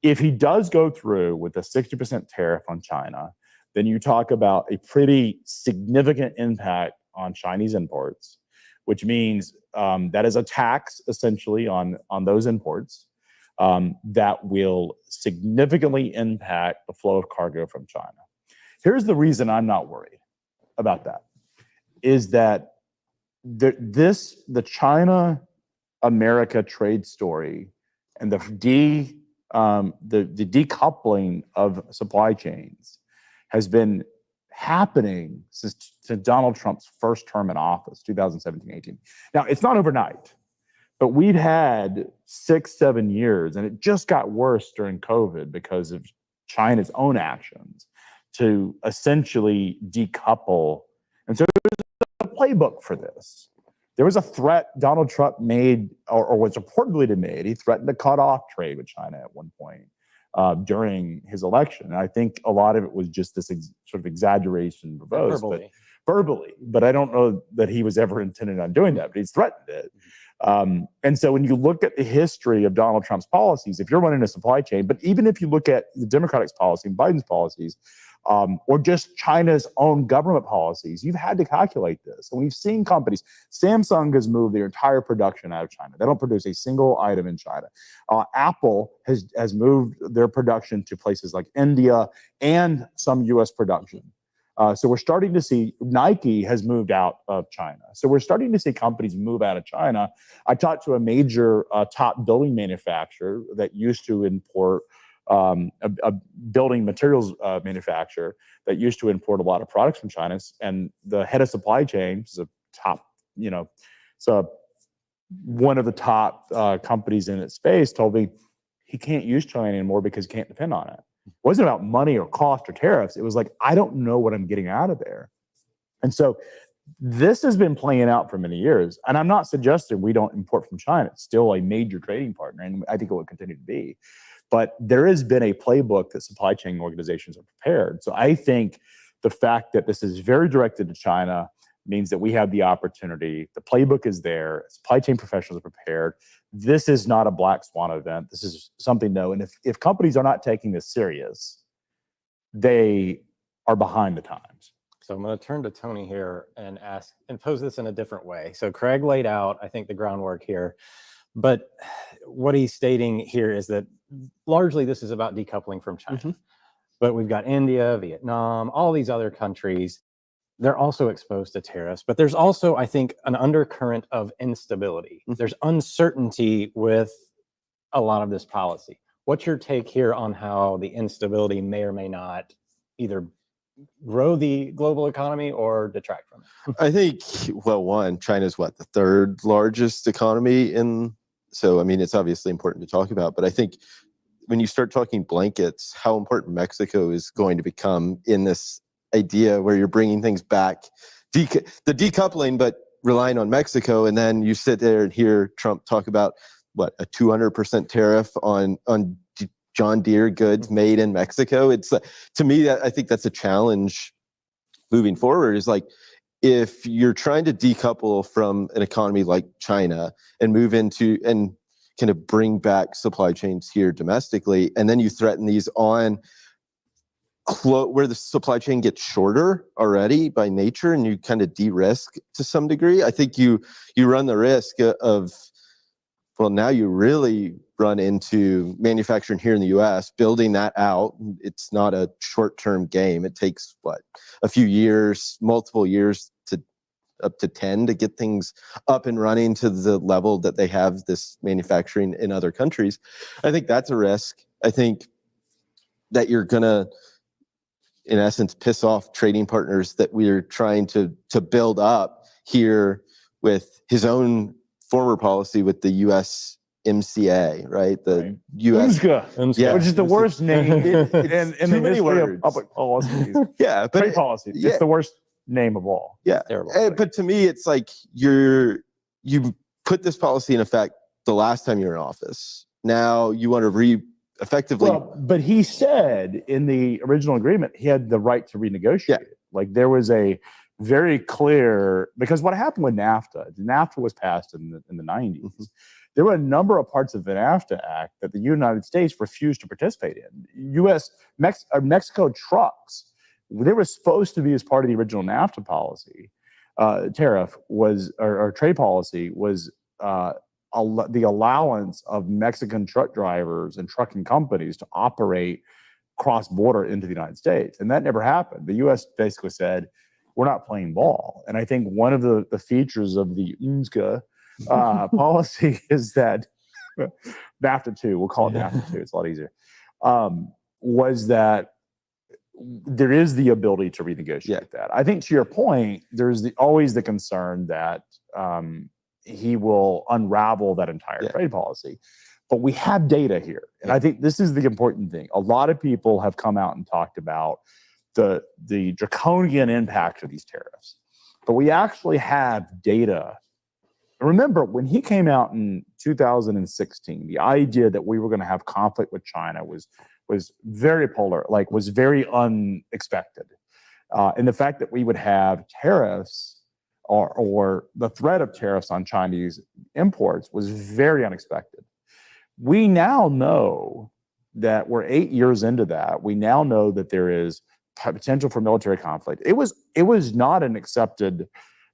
If he does go through with a 60% tariff on China, then you talk about a pretty significant impact on Chinese imports, which means that is a tax essentially on those imports that will significantly impact the flow of cargo from China. Here's the reason I'm not worried about that, is that the China-America trade story and the decoupling of supply chains has been happening since Donald Trump's first term in office, 2017-18. Now, it's not overnight, but we've had 6-7 years, and it just got worse during COVID because of China's own actions to essentially decouple. And so there's a playbook for this. There was a threat Donald Trump made, or was reportedly made. He threatened to cut off trade with China at one point during his election. And I think a lot of it was just this sort of exaggeration, verbally. But I don't know that he was ever intending on doing that. But he's threatened it. And so when you look at the history of Donald Trump's policies, if you're running a supply chain, but even if you look at the Democratic policy and Biden's policies, or just China's own government policies, you've had to calculate this. And we've seen companies, Samsung has moved their entire production out of China. They don't produce a single item in China. Apple has moved their production to places like India and some US production. So we're starting to see Nike has moved out of China. So we're starting to see companies move out of China. I talked to a major top building manufacturer that used to import a building materials manufacturer that used to import a lot of products from China. And the head of supply chain is a top, so one of the top companies in its space told me he can't use China anymore because he can't depend on it. It wasn't about money or cost or tariffs. It was like, I don't know what I'm getting out of there. And so this has been playing out for many years. And I'm not suggesting we don't import from China. It's still a major trading partner, and I think it will continue to be. But there has been a playbook that supply chain organizations are prepared. So I think the fact that this is very directed to China means that we have the opportunity. The playbook is there. Supply chain professionals are prepared. This is not a black swan event. This is something new. And if companies are not taking this serious, they are behind the times. So I'm going to turn to Tony here and pose this in a different way. So Craig laid out, I think, the groundwork here. But what he's stating here is that largely this is about decoupling from China. Mm-hmm. But we've got India, Vietnam, all these other countries. They're also exposed to tariffs. But there's also, I think, an undercurrent of instability. Mm-hmm. There's uncertainty with a lot of this policy. What's your take here on how the instability may or may not either grow the global economy or detract from it? I think, well, one, China's the third largest economy so, I mean, it's obviously important to talk about, but I think when you start talking blankets, how important Mexico is going to become in this idea where you're bringing things back, the decoupling, but relying on Mexico. And then you sit there and hear Trump talk about a 200% tariff on John Deere goods made in Mexico. It's to me, I think that's a challenge moving forward, is like, if you're trying to decouple from an economy like China and move into and kind of bring back supply chains here domestically, and then you threaten these on where the supply chain gets shorter already by nature, and you kind of de-risk to some degree, I think you run the risk of, well, now you really run into manufacturing here in the U.S., building that out. It's not a short-term game. It takes, a few years, multiple years, to up to 10 to get things up and running to the level that they have this manufacturing in other countries. I think that's a risk. I think that you're going to, in essence, piss off trading partners that we're trying to build up here with his own former policy with the USMCA, right? The US, yeah, which is the worst name in the history of public policies. Yeah, but trade policy. Yeah. It's the worst name of all. Yeah, but to me, it's like you put this policy in effect the last time you were in office. Now you want to effectively. Well, but he said in the original agreement he had the right to renegotiate. Yeah. Like there was a very clear, because what happened with NAFTA was passed in the 90s. Mm-hmm. There were a number of parts of the NAFTA Act that the United States refused to participate in. Mexico trucks, they were supposed to be as part of the original NAFTA policy. Tariff was, or trade policy was the allowance of Mexican truck drivers and trucking companies to operate cross-border into the United States. And that never happened. The U.S. basically said, we're not playing ball. And I think one of the features of the UNSCA policy is that NAFTA 2, we'll call it NAFTA 2, it's a lot easier, was that there is the ability to renegotiate that. I think to your point, there's always the concern that he will unravel that entire trade policy. But we have data here. And I think this is the important thing. A lot of people have come out and talked about the draconian impact of these tariffs. But we actually have data remember when he came out in 2016, the idea that we were going to have conflict with China was very polar, like was very unexpected. And the fact that we would have tariffs or the threat of tariffs on Chinese imports was very unexpected. We now know that we're 8 years into that. We now know that there is potential for military conflict. It was not an accepted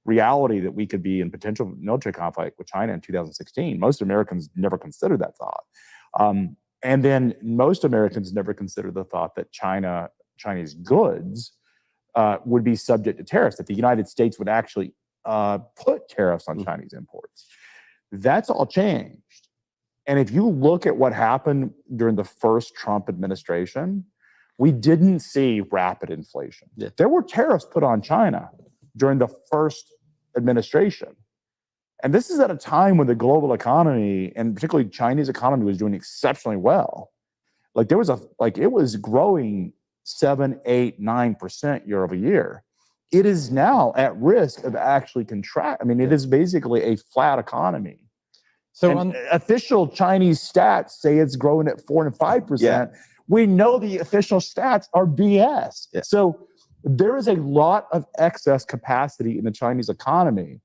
reality that we could be in potential military conflict with China in 2016. Most Americans never considered that thought. And then most Americans never considered the thought that Chinese goods would be subject to tariffs, that the United States would actually put tariffs on Chinese imports. That's all changed. And if you look at what happened during the first Trump administration, we didn't see rapid inflation. Yeah. There were tariffs put on China during the first administration. And this is at a time when the global economy, and particularly Chinese economy, was doing exceptionally well. Like it was growing 7, 8, 9% year over year. It is now at risk of actually contract. I mean, it is basically a flat economy. So And official Chinese stats say it's growing at 4 and 5%. Yeah. We know the official stats are BS. Yeah. So there is a lot of excess capacity in the Chinese economy.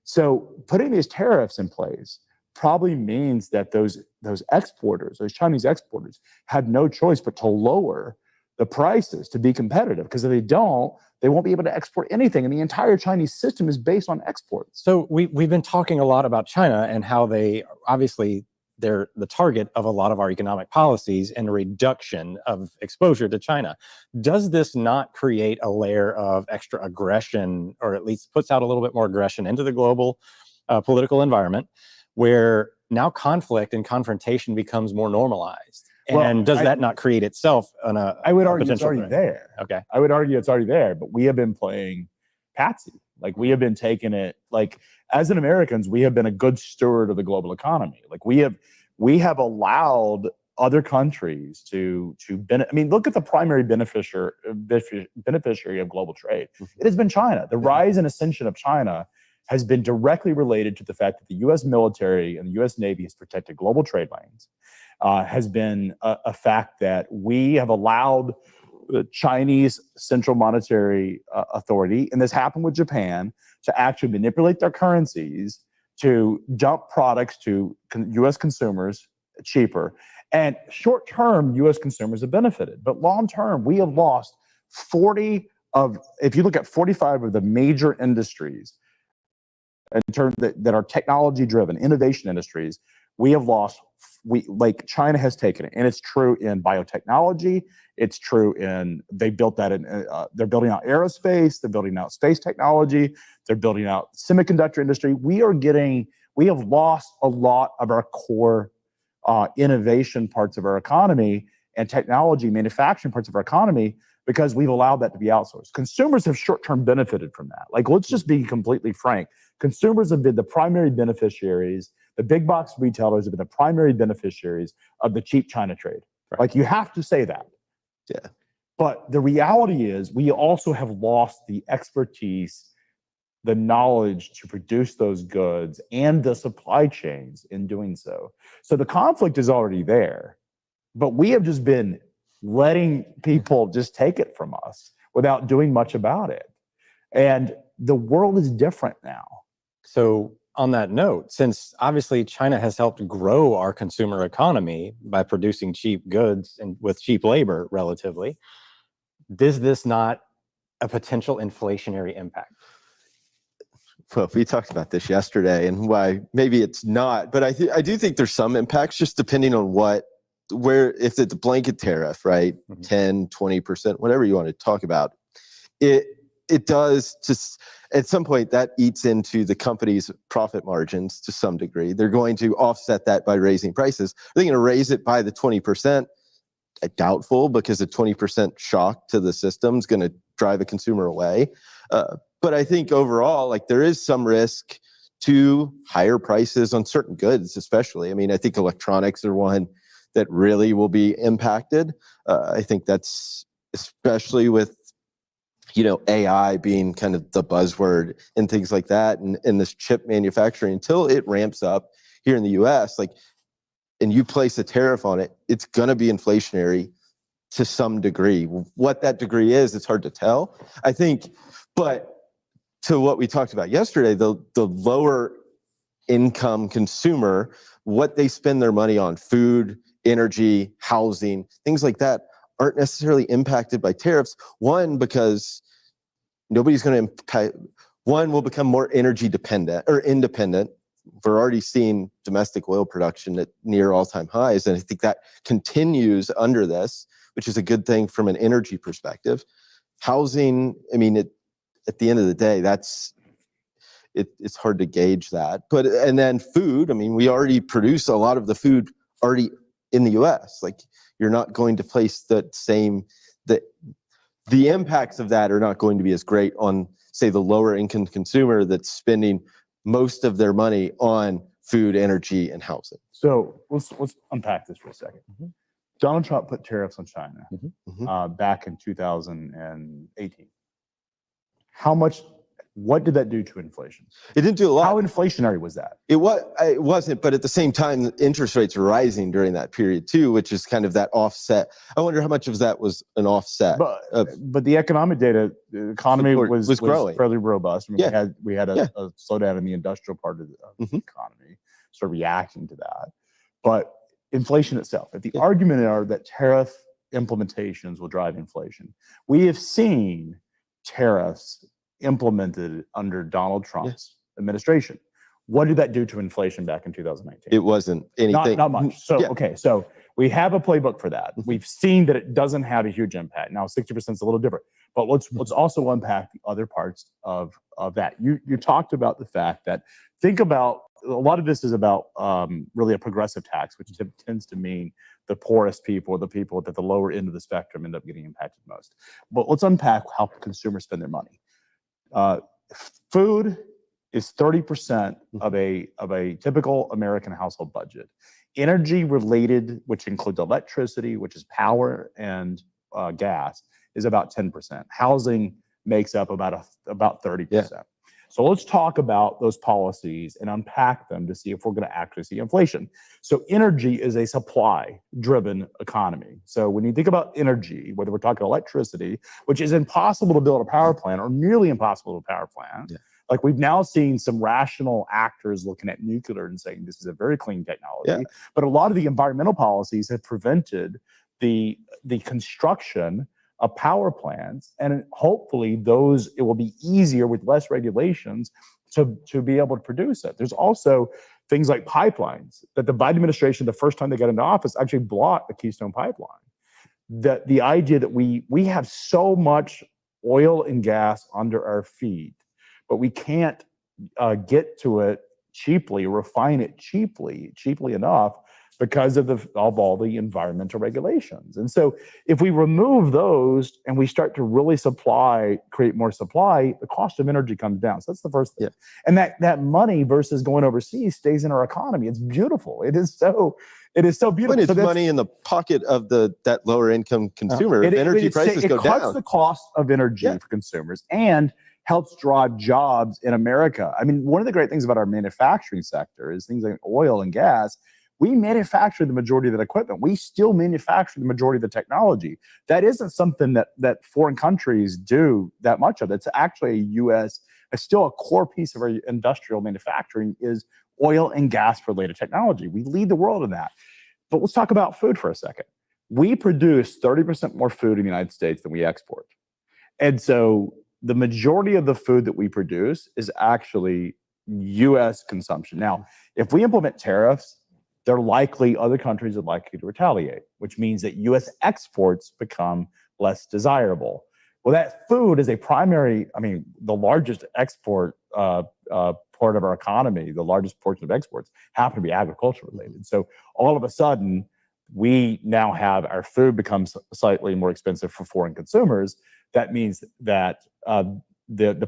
So putting these tariffs in place probably means that those exporters, those Chinese exporters, had no choice but to lower the prices to be competitive, because if they don't, they won't be able to export anything. And the entire Chinese system is based on exports. So we've been talking a lot about China and how they obviously they're the target of a lot of our economic policies and reduction of exposure to China. Does this not create a layer of extra aggression, or at least puts out a little bit more aggression into the global political environment, where now conflict and confrontation becomes more normalized? And does that not create itself I would argue it's already there. Okay. I would argue it's already there, but we have been playing patsy. Like we have been taking it, like as an Americans, we have been a good steward of the global economy. Like we have allowed other countries to benefit. I mean, look at the primary beneficiary of global trade. It has been China. The rise and ascension of China has been directly related to the fact that the U.S. military and the U.S. Navy has protected global trade lanes. Has been a fact that we have allowed the Chinese Central Monetary Authority, and this happened with Japan, to actually manipulate their currencies to dump products to U.S. consumers cheaper. And short-term, U.S. consumers have benefited. But long-term, we have lost if you look at 45 of the major industries in terms that are technology-driven, innovation industries, we have lost. China has taken it, and it's true in biotechnology. It's true they built that in. They're building out aerospace. They're building out space technology. They're building out semiconductor industry. We have lost a lot of our core innovation parts of our economy and technology manufacturing parts of our economy because we've allowed that to be outsourced. Consumers have short-term benefited from that. Like, let's just be completely frank. Consumers have been the primary beneficiaries. The big box retailers have been the primary beneficiaries of the cheap China trade. Right. Like, you have to say that. Yeah. But the reality is we also have lost the expertise, the knowledge to produce those goods and the supply chains in doing so. So the conflict is already there, but we have just been letting people just take it from us without doing much about it. And the world is different now. So on that note, since obviously China has helped grow our consumer economy by producing cheap goods and with cheap labor relatively, is this not a potential inflationary impact? Well, we talked about this yesterday and why maybe it's not, but I do think there's some impacts just depending on if it's a blanket tariff, right? 10, 20%, whatever you want to talk about. It does just at some point that eats into the company's profit margins to some degree. They're going to offset that by raising prices. Are they going to raise it by the 20%? Doubtful, because a 20% shock to the system is going to drive a consumer away. But I think overall, like, there is some risk to higher prices on certain goods, especially. I mean, I think electronics are one that really will be impacted. I think that's especially with AI being kind of the buzzword and things like that, and this chip manufacturing, until it ramps up here in the US, like, and you place a tariff on it, it's gonna be inflationary to some degree. What that degree is, it's hard to tell, I think. But to what we talked about yesterday, the lower income consumer, what they spend their money on, food, energy, housing, things like that, aren't necessarily impacted by tariffs. One, because nobody's going to impact. One, will become more energy dependent or independent. We're already seeing domestic oil production at near all-time highs, and I think that continues under this, which is a good thing from an energy perspective. Housing, I mean, at the end of the day, it's hard to gauge that. But and then food, I mean, we already produce a lot of the food already in the U.S. Like, you're not going to place the impacts of that are not going to be as great on, say, the lower income consumer that's spending most of their money on food, energy, and housing. So let's unpack this for a second. Donald Trump put tariffs on China back in 2018. What did that do to inflation? It didn't do a lot. How inflationary was that? It wasn't, but at the same time, interest rates were rising during that period too, which is kind of that offset. I wonder how much of that was an offset. But the economic data, the economy was growing, fairly robust. I mean, we had a Yeah. slowdown in the industrial part of the economy, sort of reacting to that. But inflation itself, if the argument are that tariff implementations will drive inflation, we have seen tariffs implemented under Donald Trump's administration. What did that do to inflation back in 2019? It wasn't anything. Not much. So, okay, so we have a playbook for that. We've seen that it doesn't have a huge impact. Now, 60% is a little different, but let's also unpack the other parts of that. You talked about the fact that, think about, a lot of this is about really a progressive tax, which tends to mean the poorest people, the people at the lower end of the spectrum, end up getting impacted most. But let's unpack how consumers spend their money. Food is 30% of a typical American household budget. Energy related, which includes electricity, which is power, and gas, is about 10%. Housing makes up about 30%. Yeah. So let's talk about those policies and unpack them to see if we're going to actually see inflation. So energy is a supply-driven economy. So when you think about energy, whether we're talking electricity, which is impossible to build a power plant, or nearly impossible to power plant, like, we've now seen some rational actors looking at nuclear and saying this is a very clean technology. But a lot of the environmental policies have prevented the construction of power plants, and hopefully it will be easier with less regulations to be able to produce it. There's also things like pipelines that the Biden administration, the first time they got into office, actually blocked the Keystone Pipeline. The idea that we have so much oil and gas under our feet, but we can't get to it cheaply, refine it cheaply enough, because of all the environmental regulations. And so if we remove those and we start to really create more supply, the cost of energy comes down. So that's the first thing. And that money versus going overseas stays in our economy. It's beautiful. It is so beautiful. When it's money in the pocket of that lower income consumer, energy prices go down. It cuts the cost of energy for consumers and helps drive jobs in America. I mean, one of the great things about our manufacturing sector is things like oil and gas. We manufacture the majority of that equipment. We still manufacture the majority of the technology. That isn't something that foreign countries do that much of. It's actually still a core piece of our industrial manufacturing is oil and gas related technology. We lead the world in that. But let's talk about food for a second. We produce 30% more food in the United States than we export. And so the majority of the food that we produce is actually U.S. consumption. Now, if we implement tariffs, other countries are likely to retaliate, which means that U.S. exports become less desirable. Well, that food is the largest export part of our economy, the largest portion of exports happen to be agriculture related. So all of a sudden, we now have our food becomes slightly more expensive for foreign consumers. That means that there's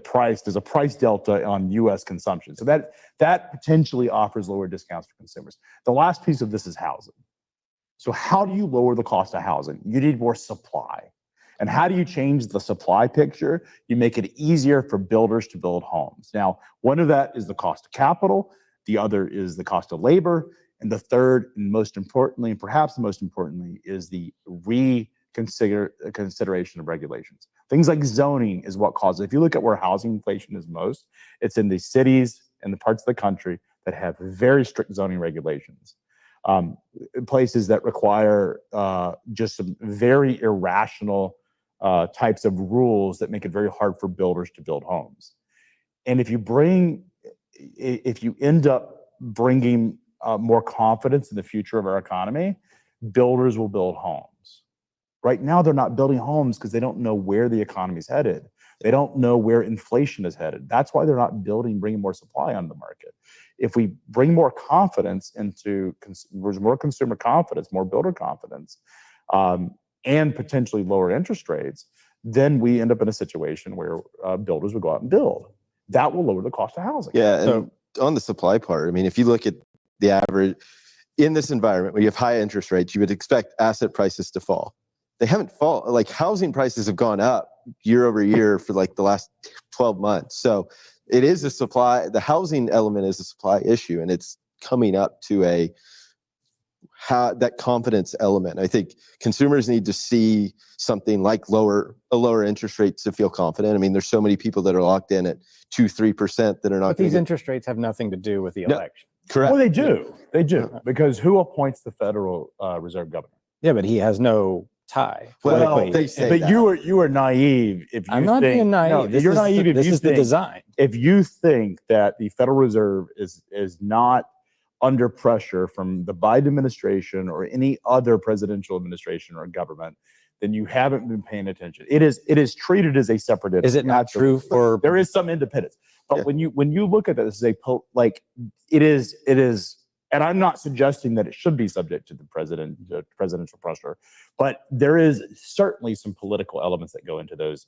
a price delta on U.S. consumption. So that potentially offers lower discounts for consumers. The last piece of this is housing. So how do you lower the cost of housing? You need more supply. And how do you change the supply picture? You make it easier for builders to build homes. Now, one of that is the cost of capital. The other is the cost of labor. And the third, and most importantly, and perhaps the most importantly, is the consideration of regulations. Things like zoning is what causes it. If you look at where housing inflation is most, it's in the cities and the parts of the country that have very strict zoning regulations. Places that require just some very irrational types of rules that make it very hard for builders to build homes. And if you end up bringing more confidence in the future of our economy, builders will build homes. Right now, they're not building homes because they don't know where the economy is headed. They don't know where inflation is headed. That's why they're not bringing more supply on the market. If we bring more confidence into, there's more consumer confidence, more builder confidence, and potentially lower interest rates, then we end up in a situation where builders will go out and build. That will lower the cost of housing. Yeah, and on the supply part, I mean, if you look at the average, in this environment where you have high interest rates, you would expect asset prices to fall. They haven't fallen. Like housing prices have gone up year over year for like the last 12 months. So it is a supply, the housing element is a supply issue, and it's coming up to that confidence element. I think consumers need to see something like lower interest rates to feel confident. I mean, there's so many people that are locked in at 2-3% that are not. But these interest rates have nothing to do with the election. Correct. Well, they do. They do. Because who appoints the Federal Reserve governor? Yeah, but he has no tie. Well, politically. but you are naive if you I'm not think, being naive. No, This you're is naive the- if this you is the think, design. If you think that the Federal Reserve is not under pressure from the Biden administration or any other presidential administration or government, then you haven't been paying attention. It is treated as a separate entity. Is it not true for? There is some independence, but when you look at this as it is. And I'm not suggesting that it should be subject to the presidential pressure, but there is certainly some political elements that go into those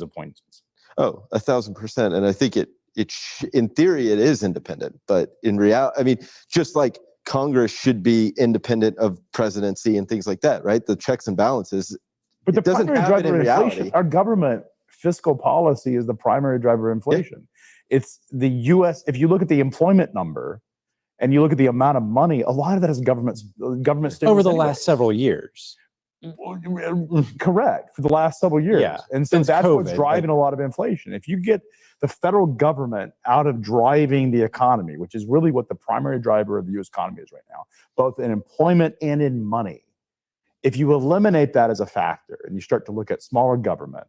appointments. Oh, 1,000%. And I think in theory, it is independent, but in reality, I mean, just like Congress should be independent of presidency and things like that, right? The checks and balances. But the it doesn't primary have it driver in of reality. inflation, our government fiscal policy is the primary driver of inflation. Yeah. It's the U.S. If you look at the employment number, and you look at the amount of money, a lot of that is government stimulus Over the last several years. Correct, for the last several years. Yeah, and so since that's what's COVID, driving a lot of inflation. If you get the federal government out of driving the economy, which is really what the primary driver of the U.S. economy is right now, both in employment and in money, if you eliminate that as a factor and you start to look at smaller government,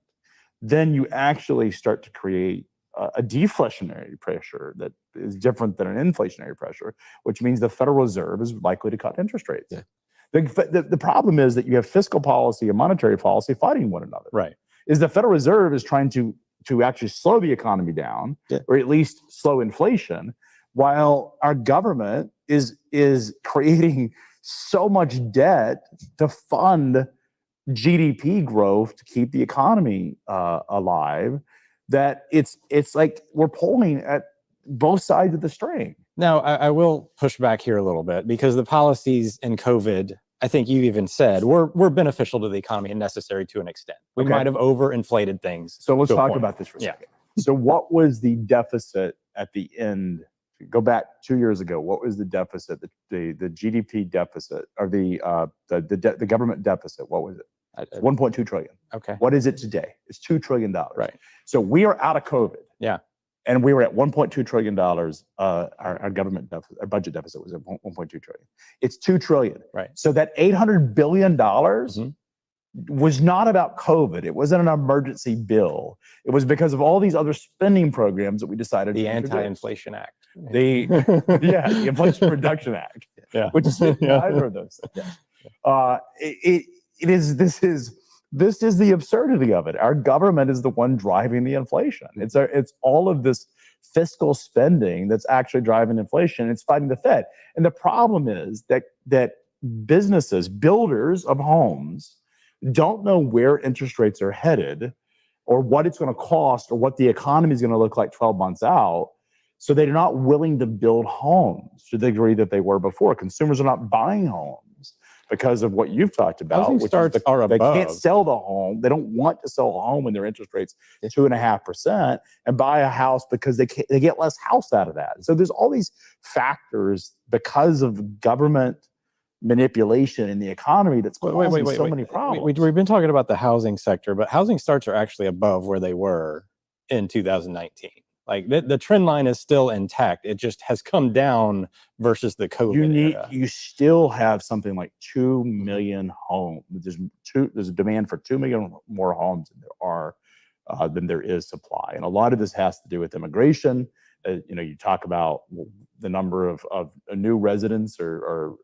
then you actually start to create a deflationary pressure that is different than an inflationary pressure, which means the Federal Reserve is likely to cut interest rates. Yeah. The problem is that you have fiscal policy and monetary policy fighting one another. Right. Is the Federal Reserve is trying to actually slow the economy down, or at least slow inflation, while our government is creating so much debt to fund GDP growth to keep the economy alive, that it's like we're pulling at both sides of the string. Now, I will push back here a little bit because the policies in COVID, I think you even said, were beneficial to the economy and necessary to an extent. We Okay. might have overinflated things. So let's to a talk point. about this for a Yeah. second. So what was the deficit at the end? Go back 2 years ago. What was the deficit? The GDP deficit or the government deficit? What was it? It's 1.2 trillion. Okay. What is it today? It's $2 trillion. Right. So we are out of COVID. Yeah. And we were at $1.2 trillion. Our government deficit, our budget deficit was at 1.2 trillion. It's $2 trillion. Right. So that $800 billion was not about COVID. It wasn't an emergency bill. It was because of all these other spending programs that we decided The to introduce. Anti-Inflation Act. The Inflation Reduction Act, which is neither of those things. This is the absurdity of it. Our government is the one driving the inflation. It's all of this fiscal spending that's actually driving inflation. It's fighting the Fed. And the problem is that businesses, builders of homes, don't know where interest rates are headed or what it's going to cost or what the economy is going to look like 12 months out. So they're not willing to build homes to the degree that they were before. Consumers are not buying homes. because of what you've talked about. Housing which is starts are they can't above. sell the home. They don't want to sell a home when their interest rates 2.5% and buy a house because they get less house out of that. So there's all these factors because of government manipulation in the economy that's causing so many problems. We've been talking about the housing sector, but housing starts are actually above where they were in 2019. Like the trend line is still intact. It just has come down versus the COVID era. You still have something like 2 million homes. There's a demand for 2 million more homes than there is supply, and a lot of this has to do with immigration. You talk about the number of new residents or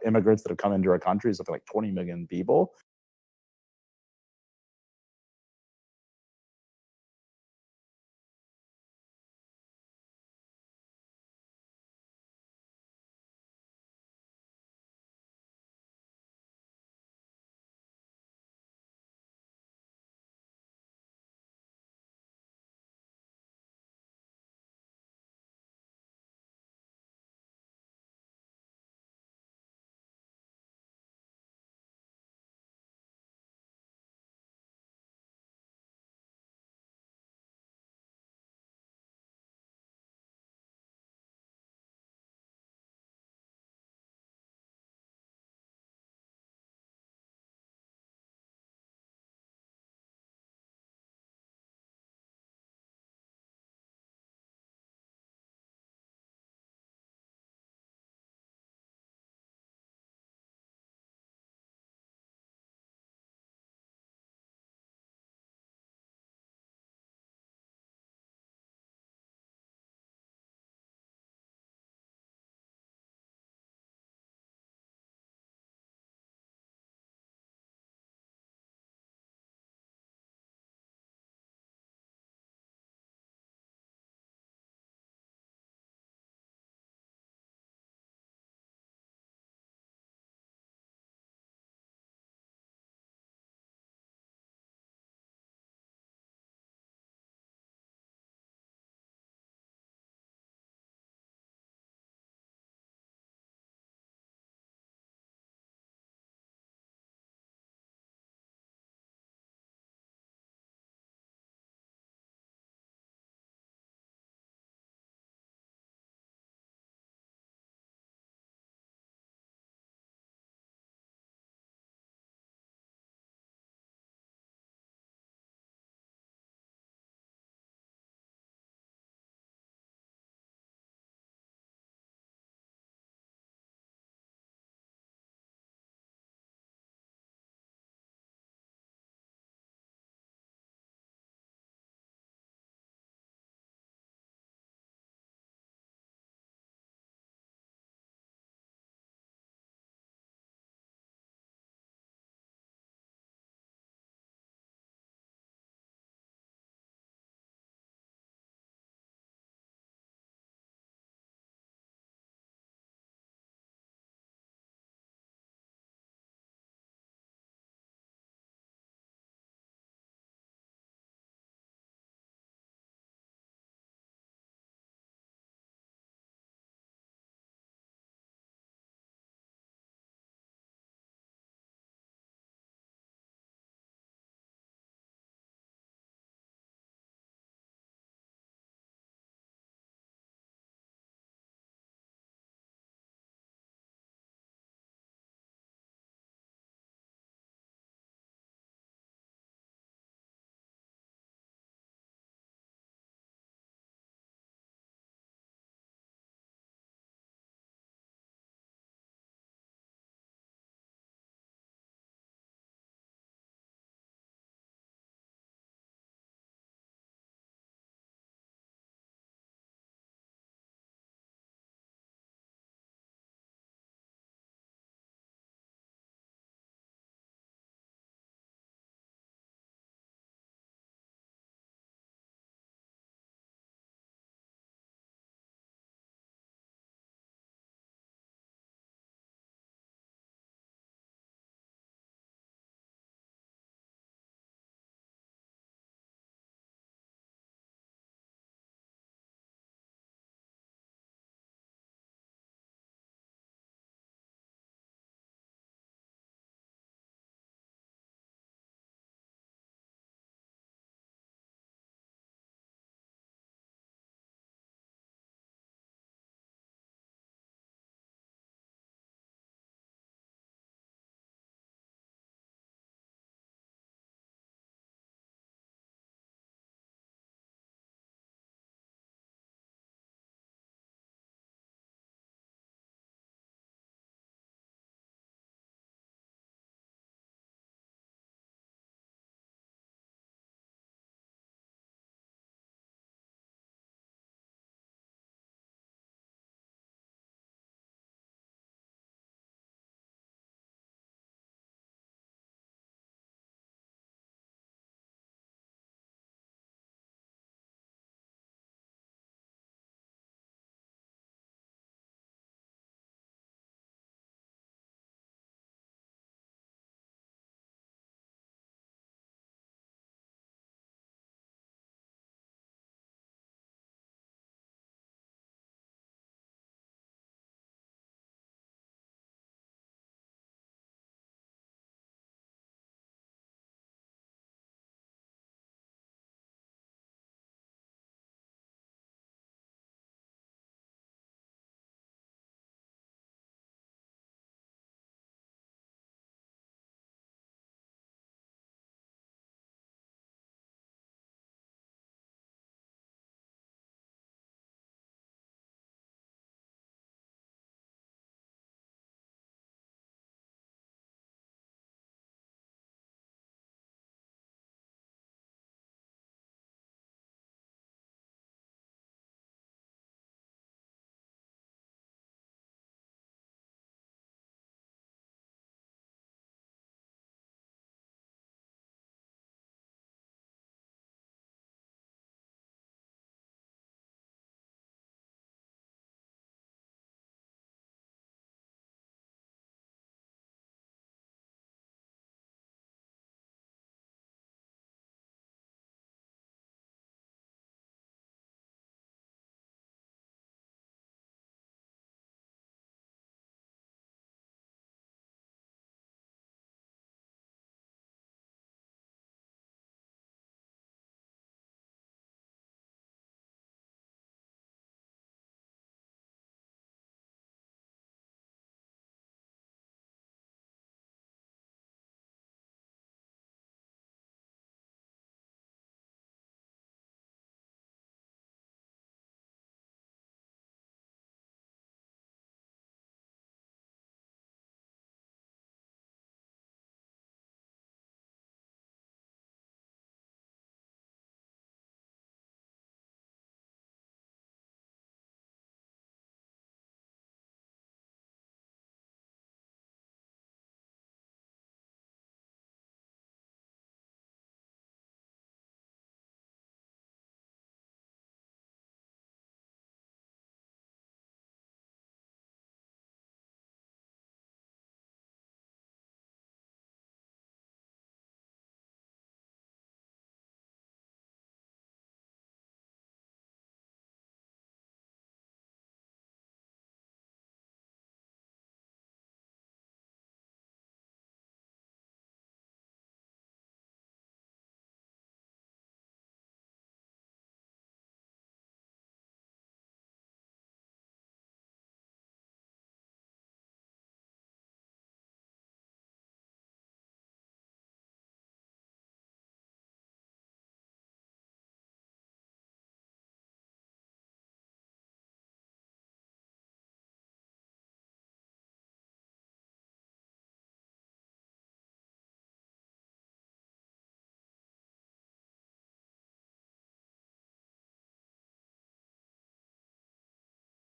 immigrants that have come into our country, something like 20 million people.